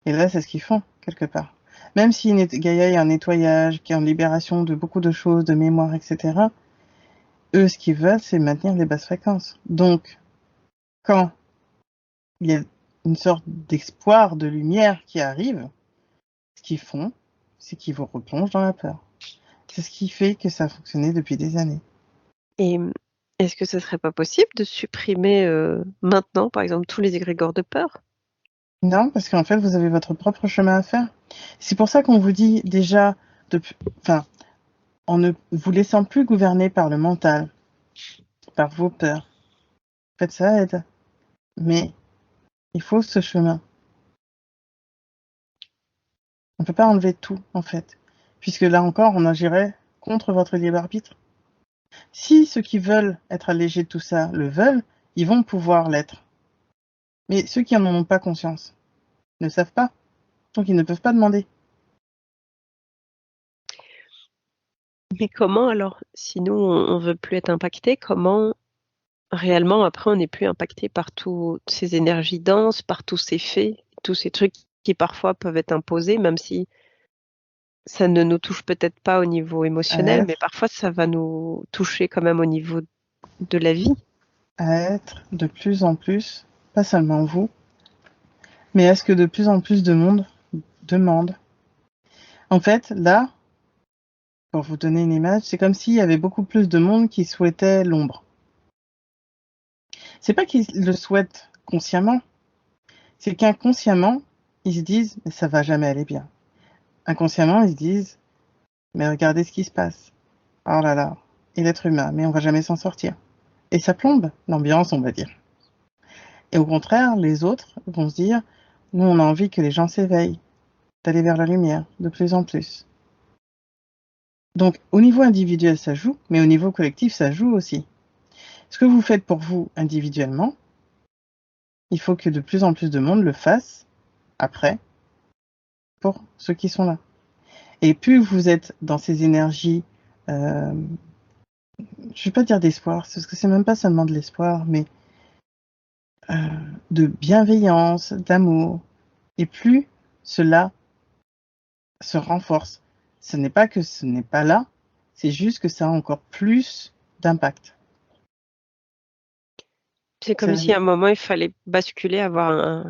et là, c'est ce qu'ils font, quelque part. Même si Gaïa est un nettoyage, qui est en libération de beaucoup de choses, de mémoire, etc., eux, ce qu'ils veulent, c'est maintenir les basses fréquences. Donc, quand il y a une sorte d'espoir, de lumière qui arrive, ce qu'ils font, c'est qu'ils vous replongent dans la peur. C'est ce qui fait que ça a fonctionné depuis des années. Et est-ce que ce serait pas possible de supprimer maintenant, par exemple, tous les égrégores de peur? Non, parce qu'en fait, vous avez votre propre chemin à faire. C'est pour ça qu'on vous dit déjà, en ne vous laissant plus gouverner par le mental, par vos peurs. En fait, ça aide. Mais il faut ce chemin. On ne peut pas enlever tout, en fait. Puisque là encore, on agirait contre votre libre arbitre. Si ceux qui veulent être allégés de tout ça le veulent, ils vont pouvoir l'être. Mais ceux qui n'en ont pas conscience ne savent pas. Donc ils ne peuvent pas demander. Mais comment alors, si nous, on veut plus être impacté, comment réellement après on n'est plus impacté par toutes ces énergies denses, par tous ces faits, tous ces trucs qui parfois peuvent être imposés, même si ça ne nous touche peut-être pas au niveau émotionnel, mais parfois ça va nous toucher quand même au niveau de la vie. À être de plus en plus, pas seulement vous, mais est-ce que de plus en plus de monde demande. En fait, là, pour vous donner une image, c'est comme s'il y avait beaucoup plus de monde qui souhaitait l'ombre. C'est pas qu'ils le souhaitent consciemment, c'est qu'inconsciemment, ils se disent mais ça va jamais aller bien. Inconsciemment, ils se disent mais regardez ce qui se passe. Oh là là, et l'être humain, mais on va jamais s'en sortir. Et ça plombe l'ambiance, on va dire. Et au contraire, les autres vont se dire nous, on a envie que les gens s'éveillent, d'aller vers la lumière, de plus en plus. Donc, au niveau individuel, ça joue, mais au niveau collectif, ça joue aussi. Ce que vous faites pour vous individuellement, il faut que de plus en plus de monde le fasse après pour ceux qui sont là. Et plus vous êtes dans ces énergies, je vais pas dire d'espoir, parce que c'est même pas seulement de l'espoir, mais de bienveillance, d'amour, et plus cela se renforce. Ce n'est pas que ce n'est pas là, c'est juste que ça a encore plus d'impact. C'est comme si à un moment il fallait basculer, avoir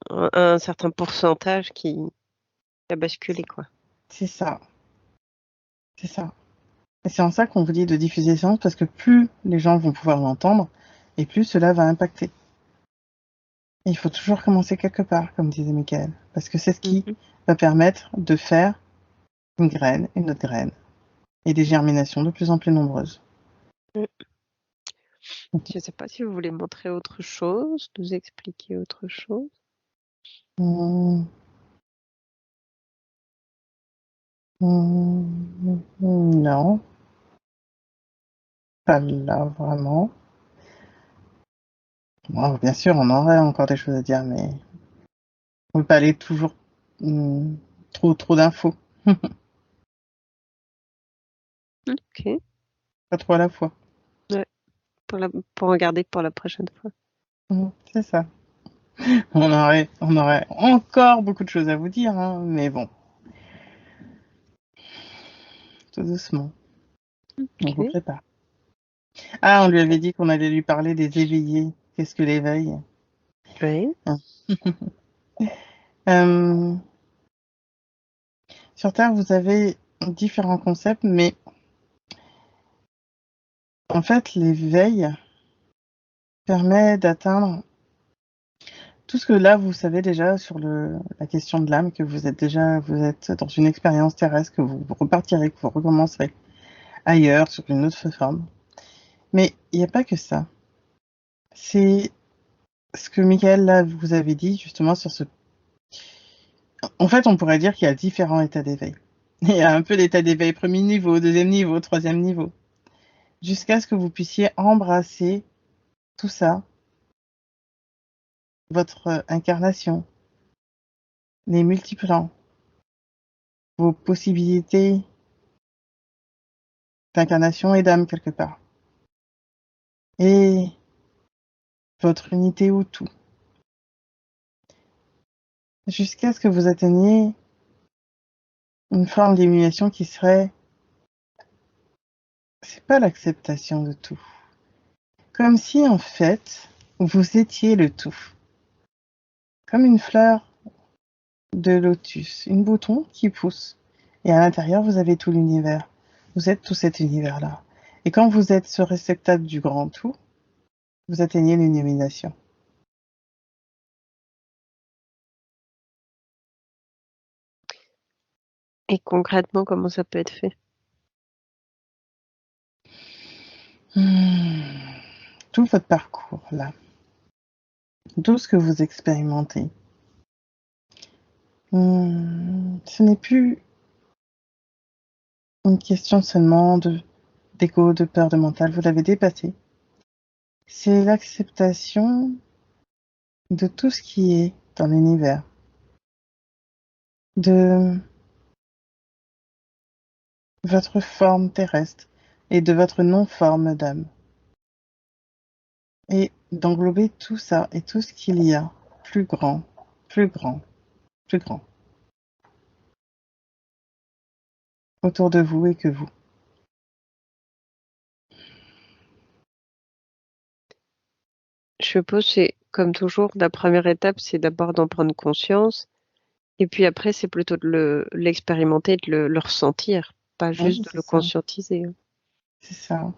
un certain pourcentage qui a basculé, quoi. C'est ça. C'est ça. Et c'est en ça qu'on vous dit de diffuser ça, parce que plus les gens vont pouvoir l'entendre, et plus cela va impacter. Et il faut toujours commencer quelque part, comme disait Michael, parce que c'est ce qui va permettre de faire une graine, une autre graine, et des germinations de plus en plus nombreuses. Je ne sais pas si vous voulez montrer autre chose, nous expliquer autre chose. Non. Pas là, vraiment. Bon, bien sûr, on aurait encore des choses à dire, mais on ne peut pas aller toujours trop d'infos. Ok. Pas trop à la fois. Ouais. Pour regarder pour la prochaine fois. C'est ça. On aurait encore beaucoup de choses à vous dire, hein, mais bon. Tout doucement. On vous prépare. Ah, on lui avait dit qu'on allait lui parler des éveillés. Qu'est-ce que l'éveil? Oui. Sur Terre, vous avez différents concepts, mais en fait, l'éveil permet d'atteindre tout ce que là, vous savez déjà sur la question de l'âme, que vous êtes dans une expérience terrestre, que vous repartirez, que vous recommencerez ailleurs, sur une autre forme. Mais il n'y a pas que ça. C'est ce que Michael, là, vous avez dit, justement, sur ce... En fait, on pourrait dire qu'il y a différents états d'éveil. Il y a un peu l'état d'éveil premier niveau, deuxième niveau, troisième niveau. Jusqu'à ce que vous puissiez embrasser tout ça, votre incarnation, les multiplans, vos possibilités d'incarnation et d'âme quelque part. Et votre unité au tout. Jusqu'à ce que vous atteigniez une forme d'émulation qui serait, c'est pas l'acceptation de tout. Comme si, en fait, vous étiez le tout. Comme une fleur de lotus, une bouton qui pousse. Et à l'intérieur, vous avez tout l'univers. Vous êtes tout cet univers-là. Et quand vous êtes ce réceptacle du grand tout, vous atteignez l'illumination. Et concrètement, comment ça peut être fait? Tout votre parcours, là. Tout ce que vous expérimentez. Ce n'est plus une question seulement d'ego, de peur, de mental. Vous l'avez dépassé. C'est l'acceptation de tout ce qui est dans l'univers. De votre forme terrestre et de votre non-forme d'âme. Et d'englober tout ça et tout ce qu'il y a, plus grand, plus grand, plus grand, autour de vous et que vous. Je suppose, c'est comme toujours, la première étape, c'est d'abord d'en prendre conscience. Et puis après, c'est plutôt de l'expérimenter, de le ressentir, pas juste de le conscientiser. C'est ça.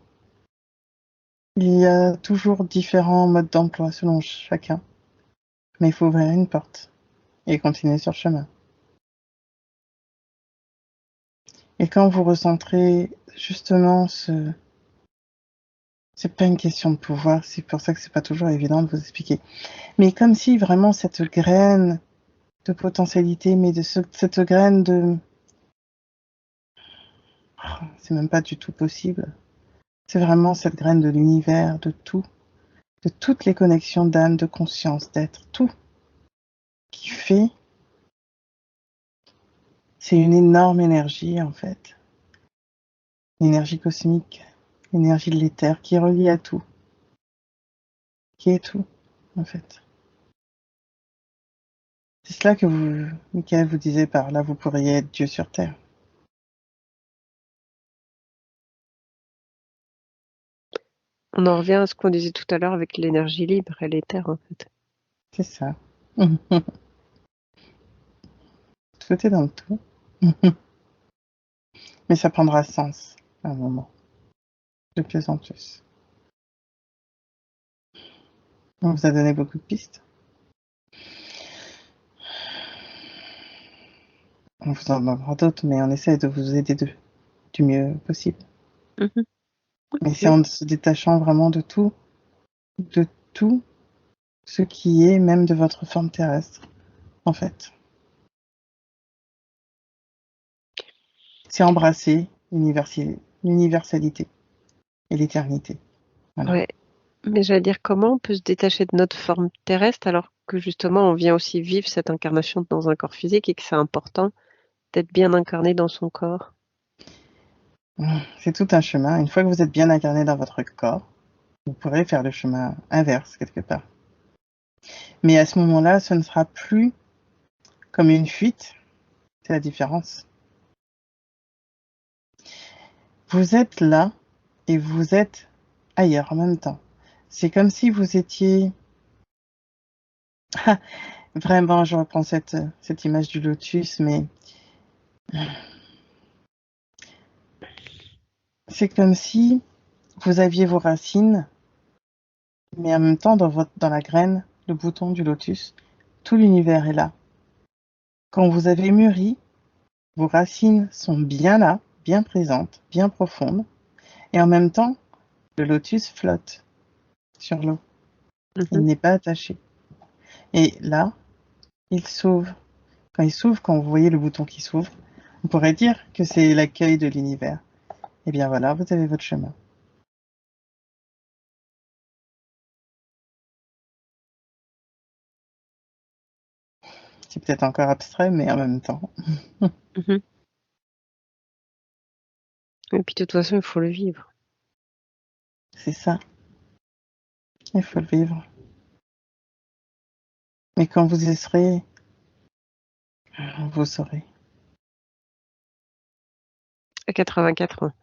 Il y a toujours différents modes d'emploi selon chacun. Mais il faut ouvrir une porte et continuer sur le chemin. Et quand vous ressentirez justement c'est pas une question de pouvoir, c'est pour ça que c'est pas toujours évident de vous expliquer. Mais comme si vraiment cette graine de potentialité, mais cette graine de... C'est même pas du tout possible. C'est vraiment cette graine de l'univers, de tout, de toutes les connexions d'âme, de conscience, d'être, tout qui fait. C'est une énorme énergie en fait, l'énergie cosmique, l'énergie de l'éther qui est reliée à tout, qui est tout en fait. C'est cela que vous, Michael, vous disiez par là, vous pourriez être Dieu sur Terre. On en revient à ce qu'on disait tout à l'heure avec l'énergie libre et l'éther, en fait. C'est ça. Tout est dans le tout. Mais ça prendra sens à un moment, de plus en plus. On vous a donné beaucoup de pistes. On vous en donnera d'autres, mais on essaie de vous aider du mieux possible. Mhm. Mais c'est en se détachant vraiment de tout ce qui est même de votre forme terrestre, en fait. C'est embrasser l'universalité et l'éternité. Voilà. Ouais. Mais j'allais dire, comment on peut se détacher de notre forme terrestre alors que justement on vient aussi vivre cette incarnation dans un corps physique et que c'est important d'être bien incarné dans son corps. C'est tout un chemin. Une fois que vous êtes bien incarné dans votre corps, vous pourrez faire le chemin inverse quelque part. Mais à ce moment-là, ce ne sera plus comme une fuite. C'est la différence. Vous êtes là et vous êtes ailleurs en même temps. C'est comme si vous étiez... Vraiment, je reprends cette image du lotus, mais c'est comme si vous aviez vos racines, mais en même temps, dans la graine, le bouton du lotus, tout l'univers est là. Quand vous avez mûri, vos racines sont bien là, bien présentes, bien profondes, et en même temps, le lotus flotte sur l'eau. Il n'est pas attaché. Et là, il s'ouvre. Quand il s'ouvre, quand vous voyez le bouton qui s'ouvre, on pourrait dire que c'est l'accueil de l'univers. Et bien voilà, vous avez votre chemin. C'est peut-être encore abstrait, mais en même temps. Mhm. Et puis de toute façon, il faut le vivre. C'est ça. Il faut le vivre. Mais quand vous y serez, vous saurez. À 84 ans.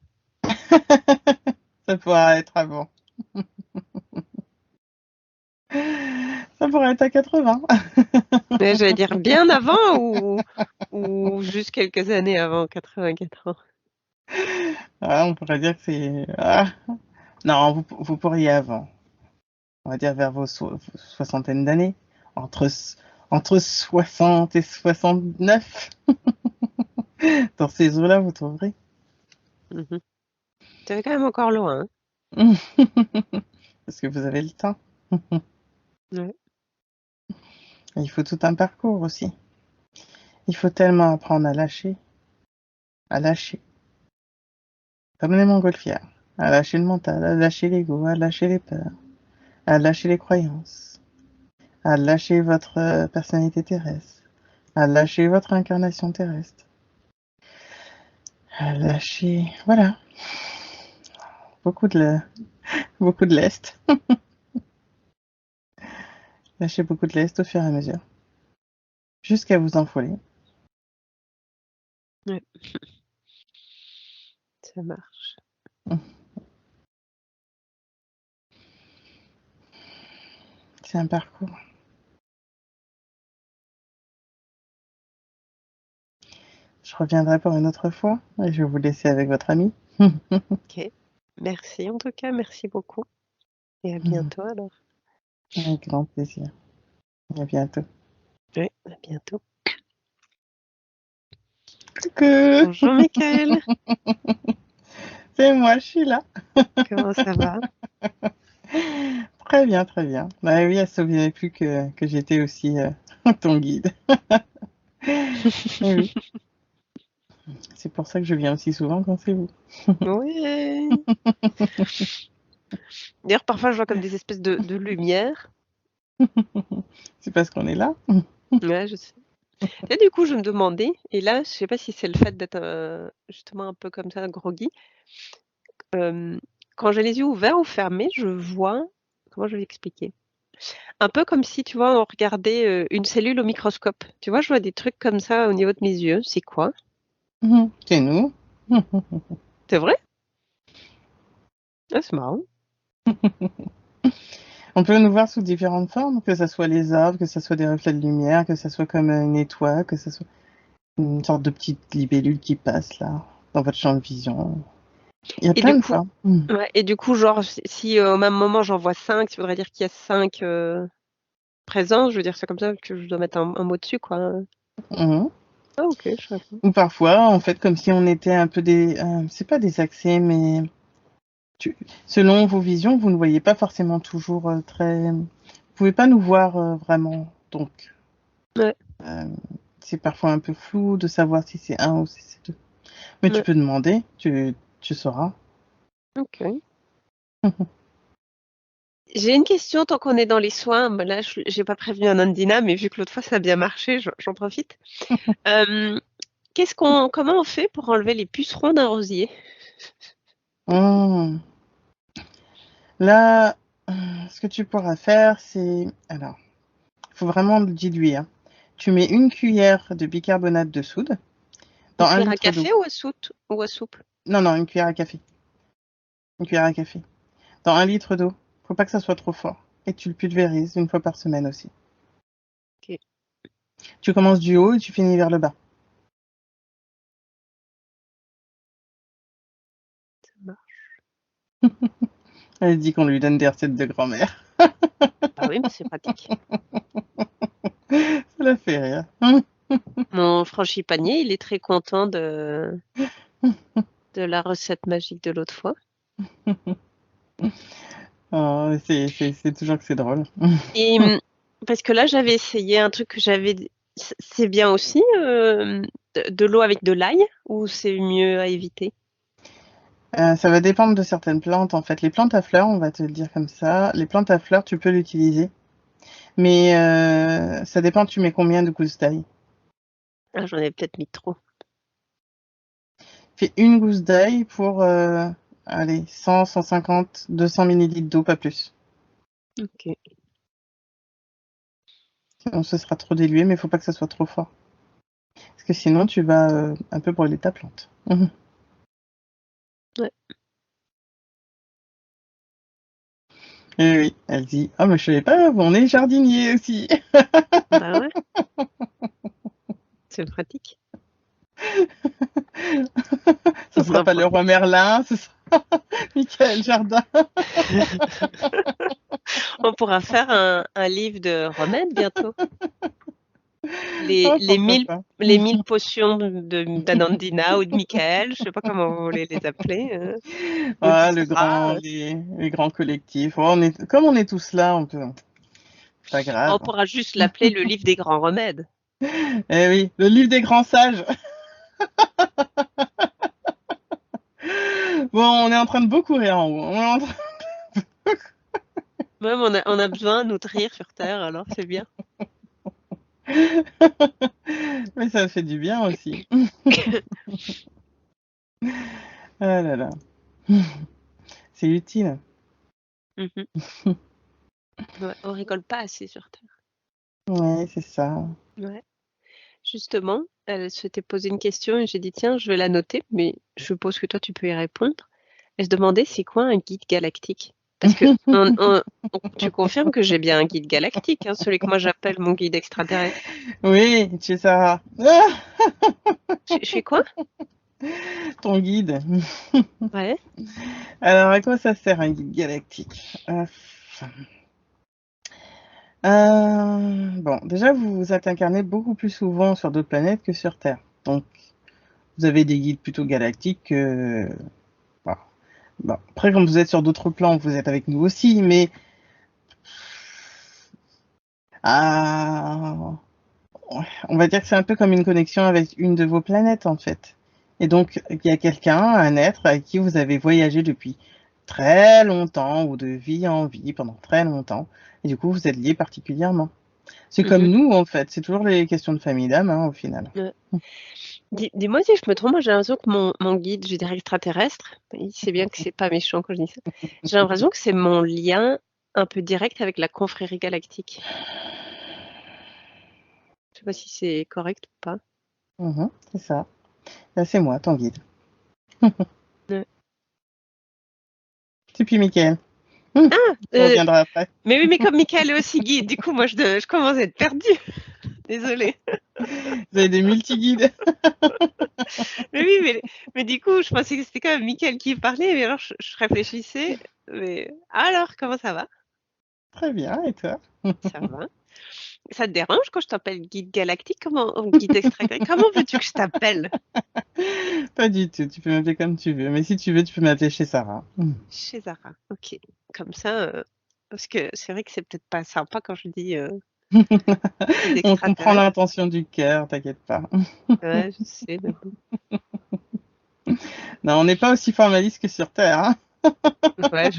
Ça pourra être avant. Ça pourrait être à 80. Mais j'allais dire bien avant ou juste quelques années avant 84 ans. Ah, on pourrait dire que c'est... Ah. Non, vous pourriez avant. On va dire vers vos soixantaines d'années. Entre 60 et 69. Dans ces eaux-là, vous trouverez. Mhm. C'est quand même encore loin. Parce que vous avez le temps. Ouais. Il faut tout un parcours aussi. Il faut tellement apprendre à lâcher. À lâcher. Comme les montgolfières. À lâcher le mental, à lâcher l'ego, à lâcher les peurs, à lâcher les croyances, à lâcher votre personnalité terrestre, à lâcher votre incarnation terrestre, à lâcher... Voilà. Beaucoup de lest. Lâchez beaucoup de lest au fur et à mesure. Jusqu'à vous enfoler. Ouais. Ça marche. C'est un parcours. Je reviendrai pour une autre fois et je vais vous laisser avec votre ami. Ok. Merci en tout cas, merci beaucoup. Et à bientôt alors. Avec grand plaisir. À bientôt. Oui, à bientôt. Coucou. Bonjour Michael. C'est moi, je suis là. Comment ça va? Très bien, très bien. Bah oui, elle ne se souvenait plus que j'étais aussi ton guide. Oui, c'est pour ça que je viens aussi souvent quand c'est vous. Oui. D'ailleurs, parfois, je vois comme des espèces de lumière. C'est parce qu'on est là. Ouais, je sais. Et du coup, je me demandais, et là, je sais pas si c'est le fait d'être justement un peu comme ça, groggy. Quand j'ai les yeux ouverts ou fermés, je vois, comment je vais expliquer? Un peu comme si, tu vois, on regardait une cellule au microscope. Tu vois, je vois des trucs comme ça au niveau de mes yeux. C'est quoi? C'est nous. C'est vrai? Ah, c'est marrant. On peut nous voir sous différentes formes, que ce soit les arbres, que ce soit des reflets de lumière, que ce soit comme une étoile, que ce soit une sorte de petite libellule qui passe là, dans votre champ de vision. Il y a Et plein du de coup, formes. ouais, et du coup, genre, si au même moment j'en vois 5, ça voudrait dire qu'il y a 5 présences. Je veux dire ça comme ça, que je dois mettre un mot dessus, quoi. Mhm. Ah, ok, je savais pas. Ou parfois, en fait, comme si on était un peu c'est pas des accès, mais selon vos visions, vous ne voyez pas forcément toujours très. Vous pouvez pas nous voir vraiment. Donc, Ouais, euh, c'est parfois un peu flou de savoir si c'est un ou si c'est deux. Mais tu ouais, peux demander, tu sauras. ok. J'ai une question tant qu'on est dans les soins. Bah là, j'ai pas prévenu un Andina, mais vu que l'autre fois ça a bien marché, j'en profite. Euh, comment on fait pour enlever les pucerons d'un rosier? Hmm. Là, ce que tu pourras faire, c'est. Alors, il faut vraiment le diluer, hein. Tu mets une cuillère de bicarbonate de soude Une dans un cuillère à litre d'eau. café ou à soupe? Non, non, une cuillère à café. Une cuillère à café. Dans un litre d'eau. Faut pas que ça soit trop fort. Et tu le pulvérises une fois par semaine aussi. Ok, Tu commences du haut et tu finis vers le bas. ça marche. Elle dit qu'on lui donne des recettes de grand-mère. Bah oui, mais c'est pratique. Ça la fait rire. Mon frangipanier, il est très content de la recette magique de l'autre fois. Oh, c'est toujours que c'est drôle. Et parce que là, j'avais essayé un truc que c'est bien aussi, de l'eau avec de l'ail, ou c'est mieux à éviter? Ça va dépendre de certaines plantes, en fait. Les plantes à fleurs, on va te le dire comme ça. Les plantes à fleurs, tu peux l'utiliser. Mais ça dépend, tu mets combien de gousses d'ail. Ah, j'en ai peut-être mis trop. Fais une gousse d'ail pour, allez, 100, 150, 200 millilitres d'eau, pas plus. Ok. Sinon, ce sera trop dilué, mais il faut pas que ça soit trop fort. Parce que sinon, tu vas un peu brûler ta plante. Mhm. Ouais. Et oui, elle dit, oh, mais je savais pas, on est jardinier aussi. Bah ouais, c'est pratique. Ce On sera en pas le roi profite. Merlin, ce sera Michael Jardin. On pourra faire un livre de remèdes bientôt. Les, Oh, les pourquoi 1000 pas. les 1000 potions d'Anandina ou de Michael, je sais pas comment vous voulez les appeler, ou Ah, d'Isra. les grands collectifs. Oh, comme on est tous là, on peut. Pas grave. On pourra juste l'appeler le livre des grands remèdes. Eh oui, le livre des grands sages. Bon, on est en train de beaucoup rire en haut. Même on a besoin de nutrir sur Terre, alors c'est bien. Mais ça fait du bien aussi. Ah là là. C'est utile. Mhm. Ouais, on rigole pas assez sur Terre. Ouais, c'est ça. Ouais. Justement, elle s'était posé une question et j'ai dit tiens, je vais la noter, mais je suppose que toi tu peux y répondre. Elle se demandait c'est quoi un guide galactique? Parce que tu confirmes que j'ai bien un guide galactique, hein, celui que moi j'appelle mon guide extraterrestre. Oui, tu es Sarah. Ah, Je suis quoi? ton guide. Ouais. Alors, à quoi ça sert un guide galactique? Bon, déjà, vous êtes incarné beaucoup plus souvent sur d'autres planètes que sur Terre. Donc, vous avez des guides plutôt galactiques que. Bon. Bon. Après, quand vous êtes sur d'autres plans, vous êtes avec nous aussi, mais. Ah, ouais, on va dire que c'est un peu comme une connexion avec une de vos planètes, en fait. Et donc, il y a quelqu'un, un être, avec qui vous avez voyagé depuis très longtemps ou de vie en vie pendant très longtemps. Et du coup, vous êtes liés particulièrement. C'est comme nous, en fait. C'est toujours les questions de famille d'âme, au final. Ouais. Dis-moi si je me trompe, moi j'ai l'impression que mon guide, je dirais extraterrestre, il sait bien que c'est pas méchant quand je dis ça. J'ai l'impression que c'est mon lien un peu direct avec la confrérie galactique. Je sais pas si c'est correct ou pas. C'est ça. Là, c'est moi, ton guide. Ouais. Et puis, Mickaël. On reviendra après. Mais oui, mais comme Michael est aussi guide, du coup, moi, je commence à être perdue. Désolée. Vous avez des multi-guides. Mais oui, mais du coup, je pensais que c'était quand même Michael qui parlait, mais alors je réfléchissais. Mais alors, comment ça va? Très bien, et toi? Ça va. Ça te dérange quand je t'appelle guide galactique? Ou guide extragalactique? Comment veux-tu que je t'appelle? Pas du tout, tu peux m'appeler comme tu veux. Mais si tu veux, tu peux m'appeler chez Sarah. Chez Zara, ok. Comme ça, parce que c'est vrai que c'est peut-être pas sympa quand je dis guide On comprend extraterrestre. l'intention du cœur, t'inquiète pas. Ouais, je sais, mais bon. Non, on n'est pas aussi formaliste que sur Terre. Hein. Ouais,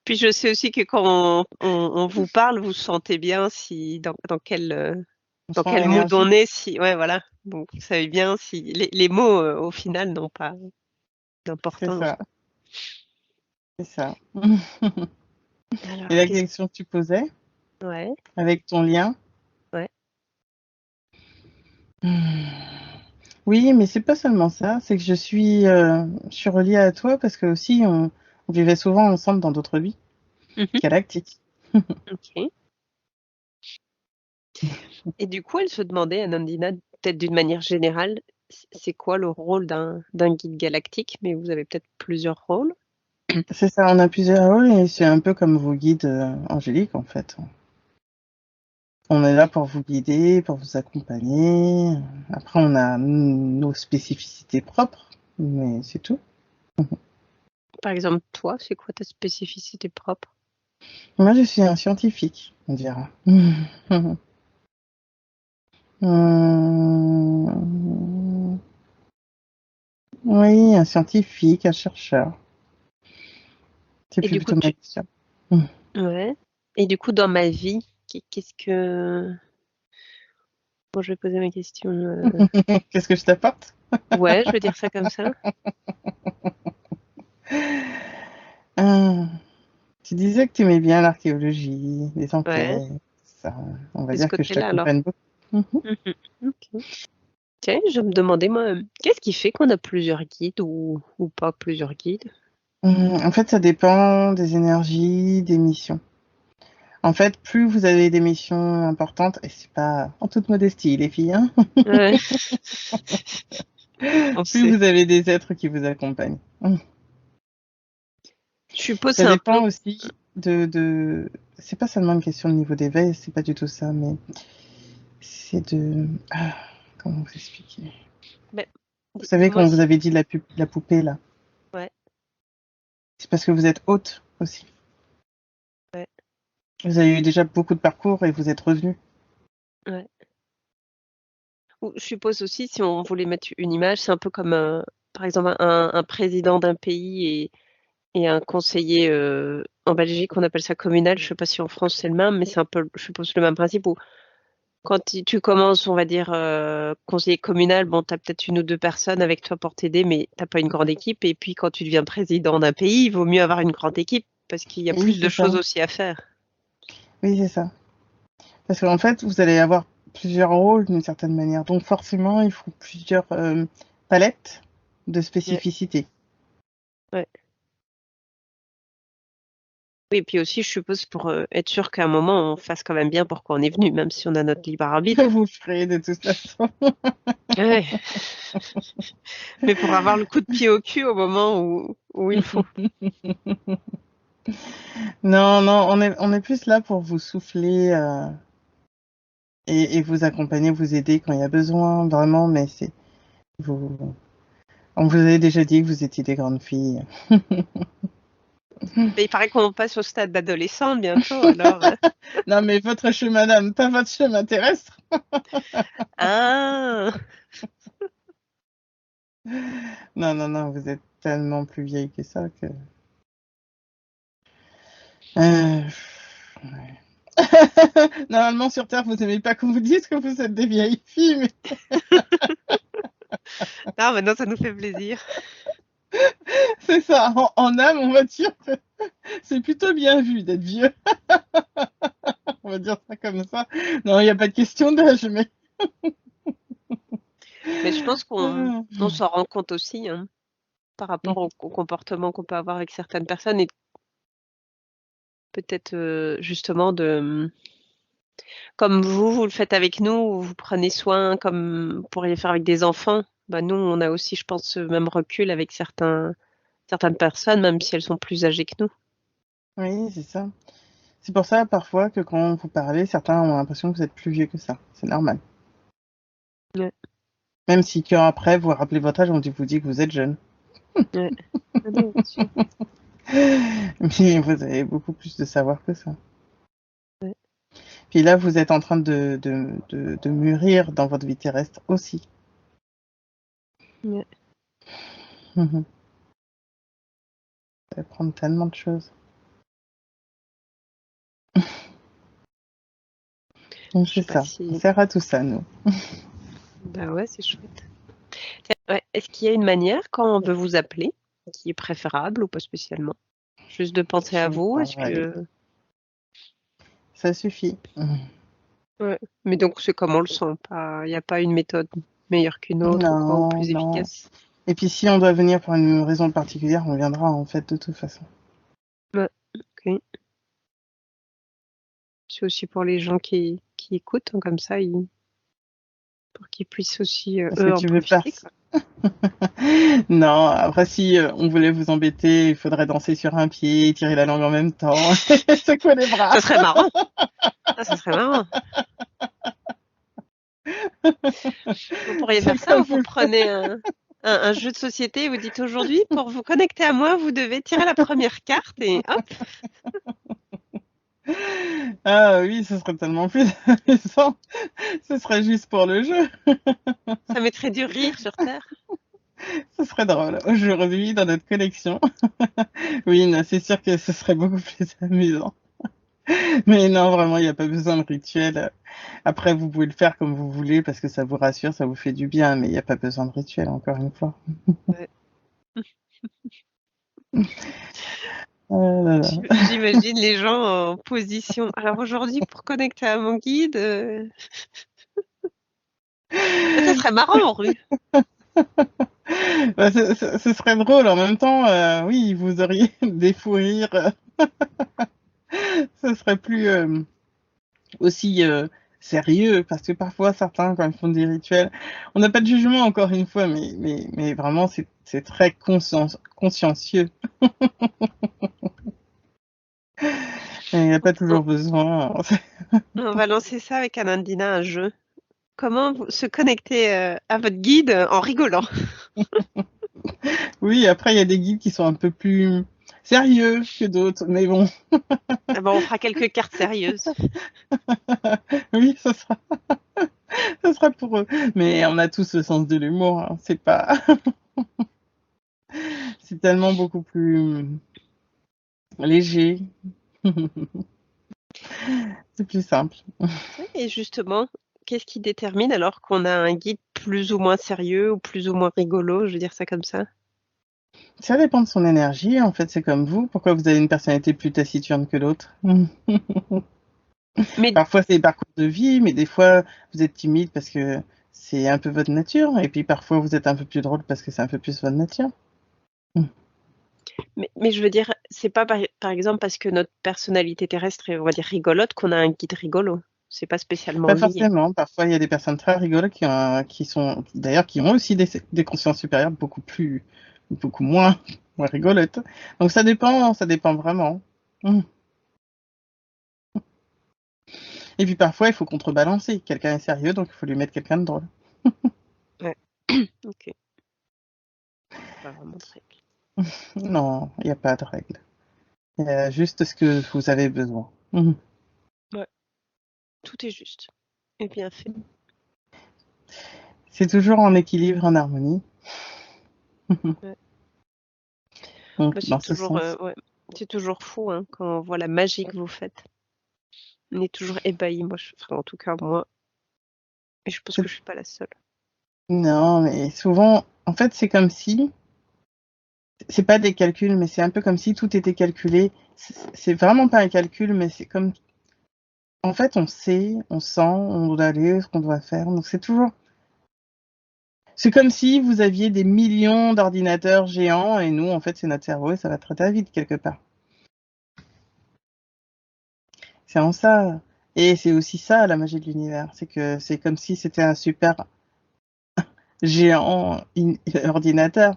Puis je sais aussi que quand on vous parle, vous sentez bien si dans quel On dans sent quel mood l'énergie. on est, si ouais voilà. Donc vous savez bien si les mots au final n'ont pas C'est d'importance. ça, c'est ça. Et Alors la qu'est-ce question que tu posais, ouais, avec ton lien? ouais. Oui, mais c'est pas seulement ça, c'est que je suis reliée à toi parce que aussi on vivait souvent ensemble dans d'autres vies Mhm, galactiques. ok. Et du coup, elle se demandait à Nandina, peut-être d'une manière générale, c'est quoi le rôle d'un guide galactique, mais vous avez peut-être plusieurs rôles. C'est ça, on a plusieurs rôles et c'est un peu comme vos guides angéliques en fait. On est là pour vous guider, pour vous accompagner. Après, on a nos spécificités propres, mais c'est tout. Par exemple, toi, c'est quoi ta spécificité propre? Moi, je suis un scientifique, on dira. Oui, un scientifique, un chercheur. C'est Et du coup, plutôt ma mission. ouais. Et du coup, dans ma vie, qu'est-ce que bon, je vais poser ma question. Qu'est-ce que je t'apporte? Ouais, je vais dire ça comme ça. Ah, tu disais que tu aimais bien l'archéologie, les Ouais, enquêtes, ça. On va c'est ce dire que je côté-là alors. t'accompagne beaucoup. Mhm. Ok. Tiens, je me demandais, moi, qu'est-ce qui fait qu'on a plusieurs guides ou pas plusieurs guides? En fait, ça dépend des énergies, des missions. En fait, plus vous avez des missions importantes, et c'est pas en toute modestie, les filles, hein, Ouais, on plus sait. vous avez des êtres qui vous accompagnent. Je suppose que Ça c'est un peu. dépend aussi c'est pas seulement une question de niveau d'éveil, c'est pas du tout ça, mais c'est comment vous expliquer? Ben, Vous savez, dis-moi quand vous si. avez dit la poupée, là, Ouais, c'est parce que vous êtes haute aussi. ouais, Vous avez eu déjà beaucoup de parcours et vous êtes revenu. ouais. Ou je suppose aussi, si on voulait mettre une image, c'est un peu comme, par exemple, un président d'un pays et un conseiller en Belgique, on appelle ça communal. Je sais pas si en France c'est le même, mais c'est un peu, je suppose, le même principe où quand tu commences, on va dire, conseiller communal, bon, tu as peut-être une ou deux personnes avec toi pour t'aider, mais t'as pas une grande équipe. Et puis quand tu deviens président d'un pays, il vaut mieux avoir une grande équipe parce qu'il y a Oui, plus de c'est ça. choses aussi à faire. Oui, c'est ça. Parce qu'en fait, vous allez avoir plusieurs rôles d'une certaine manière. Donc forcément, il faut plusieurs palettes de Ouais, spécificité. ouais. Oui, et puis aussi, je suppose, pour être sûr qu'à un moment, on fasse quand même bien pourquoi on est venu, même si on a notre libre arbitre. Vous ferez de toute façon. Ouais. Mais pour avoir le coup de pied au cul au moment où il faut. Non, non, on est plus là pour vous souffler et vous accompagner, vous aider quand il y a besoin, vraiment. Mais vous, on vous avait déjà dit que vous étiez des grandes filles. Mais il paraît qu'on passe au stade d'adolescent bientôt, alors. Non, mais votre chemin d'âme, pas votre chemin terrestre. Ah! Non, non, non, vous êtes tellement plus vieille que ça que. Ouais. Normalement, sur Terre, vous n'aimez pas qu'on vous dise que vous êtes des vieilles filles, mais Ah, maintenant, ça nous fait plaisir. c'est ça. En âme, on va dire que c'est plutôt bien vu d'être vieux. On va dire ça comme ça. Non, il n'y a pas de question d'âge, mais. Mais je pense qu'on s'en rend compte aussi, hein, par rapport au comportement qu'on peut avoir avec certaines personnes et peut-être justement comme vous le faites avec nous, vous prenez soin comme vous pourriez faire avec des enfants. Bah, nous, on a aussi, je pense, ce même recul avec certaines personnes, même si elles sont plus âgées que nous. Oui, c'est ça. C'est pour ça, parfois, que quand vous parlez, certains ont l'impression que vous êtes plus vieux que ça. C'est normal. Ouais. Même si après, vous rappelez votre âge, on vous dit que vous êtes jeune. Ouais. Ah non, bien sûr. Mais vous avez beaucoup plus de savoir que ça. Ouais. Puis là, vous êtes en train de mûrir dans votre vie terrestre aussi. Ouais. Vous allez apprendre tellement de choses. Donc Je c'est sais pas ça. si. On sert à tout ça, nous. Bah ouais, c'est chouette. Tiens, ouais. Est-ce qu'il y a une manière quand on veut vous appeler qui est préférable ou pas spécialement? Juste de penser à vous, est-ce Ouais, que. ça suffit. Ouais. Mais donc c'est comme on le sent, il n'y a pas une méthode meilleure qu'une autre ou quoi, ou Non, plus non. efficace. Et puis si on doit venir pour une raison particulière, on viendra en fait de toute façon. Ouais, ok. C'est aussi pour les gens qui écoutent, hein, comme ça, pour qu'ils puissent aussi Parce que eux en tu veux faire. profiter, quoi. Non, après si on voulait vous embêter, il faudrait danser sur un pied, tirer la langue en même temps, et secouer les bras. Ça serait marrant. Ah, ça serait marrant. Vous pourriez C'est faire ça comme ou vous prenez un jeu de société et vous dites aujourd'hui, pour vous connecter à moi, vous devez tirer la première carte et hop, Ah oui, ce serait tellement plus amusant. Ce serait juste pour le jeu. ça mettrait du rire sur Terre. Ce serait drôle. Aujourd'hui, dans notre collection. Oui, non, c'est sûr que ce serait beaucoup plus amusant. Mais non, vraiment, il n'y a pas besoin de rituel. Après, vous pouvez le faire comme vous voulez parce que ça vous rassure, ça vous fait du bien, mais il n'y a pas besoin de rituel, encore une fois. Ouais. Oh là là. J'imagine les gens en position. Alors aujourd'hui, pour connecter à mon guide, ça serait marrant en rue. Bah, ce serait drôle. En même temps, oui, vous auriez des fous rires. Ce serait plus aussi sérieux parce que parfois certains quand ils font des rituels, on n'a pas de jugement encore une fois, mais vraiment c'est très consciencieux. Et il n'y a pas On, toujours besoin. on va lancer ça avec Anandina, un jeu. Comment se connecter à votre guide en rigolant? Oui, après il y a des guides qui sont un peu plus sérieux que d'autres, mais bon, Ah ben, on fera quelques cartes sérieuses. oui, ça sera pour eux. Mais on a tous le sens de l'humour, hein. C'est pas, c'est tellement beaucoup plus léger. C'est plus simple. Et justement, qu'est-ce qui détermine alors qu'on a un guide plus ou moins sérieux ou plus ou moins rigolo, je veux dire ça comme ça? Ça dépend de son énergie, en fait, c'est comme vous. Pourquoi vous avez une personnalité plus taciturne que l'autre? Mais, Parfois, c'est des parcours de vie, mais des fois, vous êtes timide parce que c'est un peu votre nature. Et puis, parfois, vous êtes un peu plus drôle parce que c'est un peu plus votre nature. mais je veux dire, c'est pas par exemple parce que notre personnalité terrestre est, on va dire, rigolote qu'on a un guide rigolo. C'est pas spécialement Pas lié. forcément. Parfois, il y a des personnes très rigolotes qui sont, d'ailleurs, qui ont aussi des consciences supérieures beaucoup moins rigolotes. Donc, ça dépend vraiment. Mm. Et puis, parfois, il faut contrebalancer. Quelqu'un est sérieux, donc il faut lui mettre quelqu'un de drôle. Ouais. Ok. Pas vraiment de règle. Non, il n'y a pas de règle. Il y a juste ce que vous avez besoin. Mhm. Ouais. Tout est juste. Et bien fait. C'est toujours en équilibre, en harmonie. Ouais. Donc, Bah, dans ce sens. ouais, c'est toujours fou hein, quand on voit la magie que vous faites. On est toujours ébahis, enfin, en tout cas moi, et je pense que je suis pas la seule. Non, mais souvent, en fait, c'est comme si, c'est pas des calculs, mais c'est un peu comme si tout était calculé. C'est vraiment pas un calcul, mais c'est comme, en fait, on sait, on sent, on doit aller, ce qu'on doit faire. Donc c'est comme si vous aviez des millions d'ordinateurs géants et nous, en fait, c'est notre cerveau et ça va très très vite quelque part. C'est en ça. Et c'est aussi ça, la magie de l'univers. C'est que c'est comme si c'était un super géant ordinateur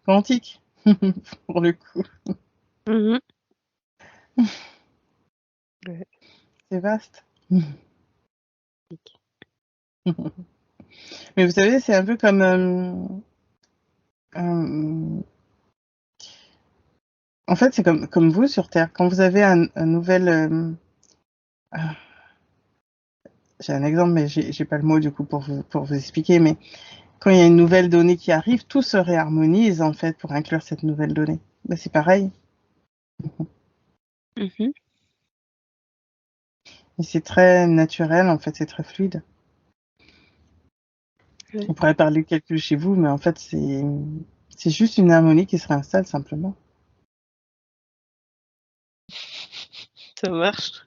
quantique, pour le coup. Mhm. Ouais. C'est vaste. Mais vous savez, c'est un peu comme en fait, c'est comme vous sur Terre. Quand vous avez un nouvel, ah, j'ai un exemple, mais j'ai pas le mot du coup pour vous expliquer. Mais quand il y a une nouvelle donnée qui arrive, tout se réharmonise en fait pour inclure cette nouvelle donnée. Ben, c'est pareil. Mhm. Et c'est très naturel en fait, c'est très fluide. Ouais. On pourrait parler de calcul chez vous, mais en fait, c'est juste une harmonie qui se réinstalle simplement. Ça marche.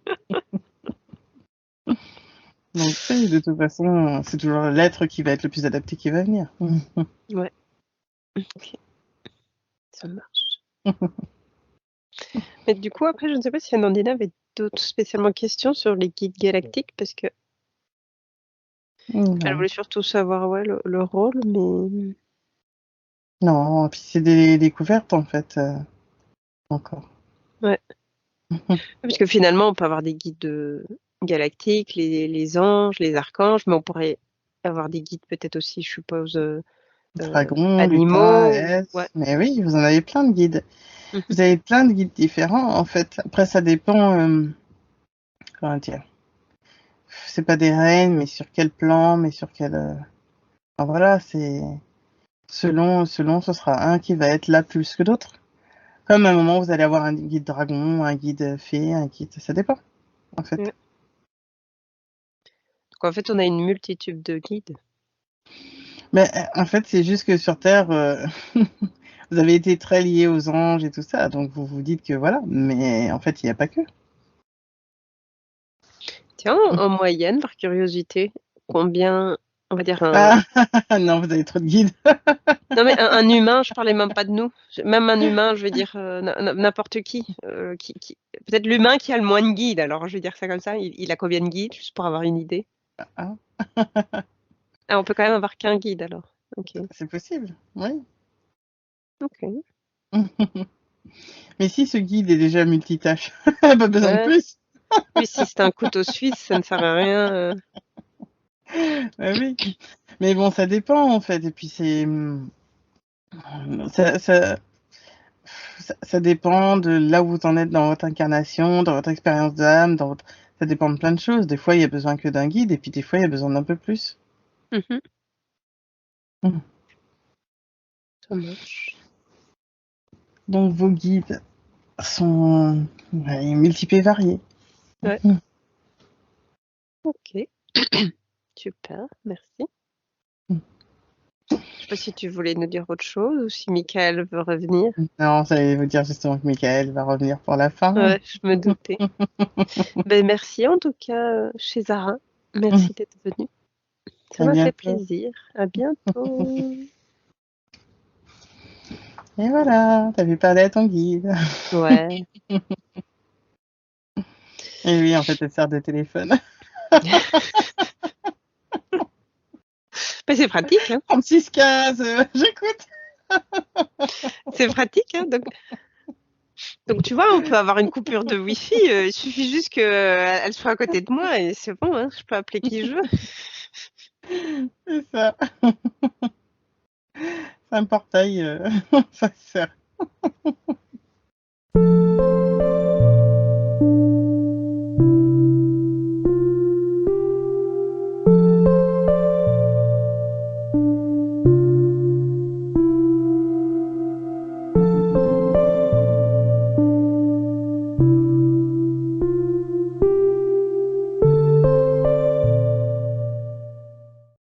Donc, oui, de toute façon, c'est toujours l'être qui va être le plus adapté qui va venir. Ouais. Ok. Ça marche. Mais du coup, après, je ne sais pas si Nandina avait d'autres spécialement questions sur les guides galactiques, parce que elle Non, voulait surtout savoir ouais, le rôle, mais non, puis c'est des découvertes en fait, encore. ouais. Parce que finalement, on peut avoir des guides galactiques, les anges, les archanges, mais on pourrait avoir des guides peut-être aussi, je suppose, Dragon, lutin, animaux. Ouais. S. Mais oui, vous en avez plein de guides. Mhm. Vous avez plein de guides différents en fait. Après, ça dépend, comment dire, c'est pas des reines, mais sur quel plan, mais sur quel. Enfin, voilà, c'est selon, ce sera un qui va être là plus que d'autres. Comme à un moment, vous allez avoir un guide dragon, un guide fée, un guide. Ça dépend, en fait. Ouais. Donc en fait, on a une multitude de guides. Mais en fait, c'est juste que sur Terre, vous avez été très liés aux anges et tout ça, donc vous vous dites que voilà. Mais en fait, il n'y a pas que. Tiens, en moyenne, par curiosité, combien, on va dire Ah non, vous avez trop de guides. Non mais un humain, je parlais même pas de nous. Même un humain, je veux dire n'importe qui, peut-être l'humain qui a le moins de guides. Alors je vais dire ça comme ça. Il a combien de guides, juste pour avoir une idée? Ah, Ah, on peut quand même avoir qu'un guide alors. Ok. c'est possible, oui. Ok. Mais si ce guide est déjà multitâche, pas besoin de Ouais. plus. Oui, si c'est un couteau suisse, ça ne sert à rien. Bah oui. Mais bon, ça dépend en fait. Et puis ça, ça, ça dépend de là où vous en êtes dans votre incarnation, dans votre expérience d'âme, ça dépend de plein de choses. Des fois, il y a besoin que d'un guide, et puis des fois, il y a besoin d'un peu plus. Mhm. Mhm. Ça marche. Donc, vos guides sont multiples et variés. Ouais. Mhm. Ok. Super. Merci. Je sais pas si tu voulais nous dire autre chose ou si Michael veut revenir. Non, j'allais vous dire justement que Michael va revenir pour la fin. Ouais, je me doutais. Ben, merci en tout cas, chez Zara. Merci d'être venu. Ça À m'a fait bientôt. plaisir. À bientôt. Et voilà, t'as pu parler à ton guide. Ouais. Et lui, en fait, elle sert de téléphone. Ben, c'est pratique, hein. 3615, j'écoute. C'est pratique, hein. Donc tu vois, on peut avoir une coupure de Wi-Fi. Il suffit juste qu'elle soit à côté de moi et c'est bon, hein. Je peux appeler qui je veux. C'est ça. C'est un portail, ça sert.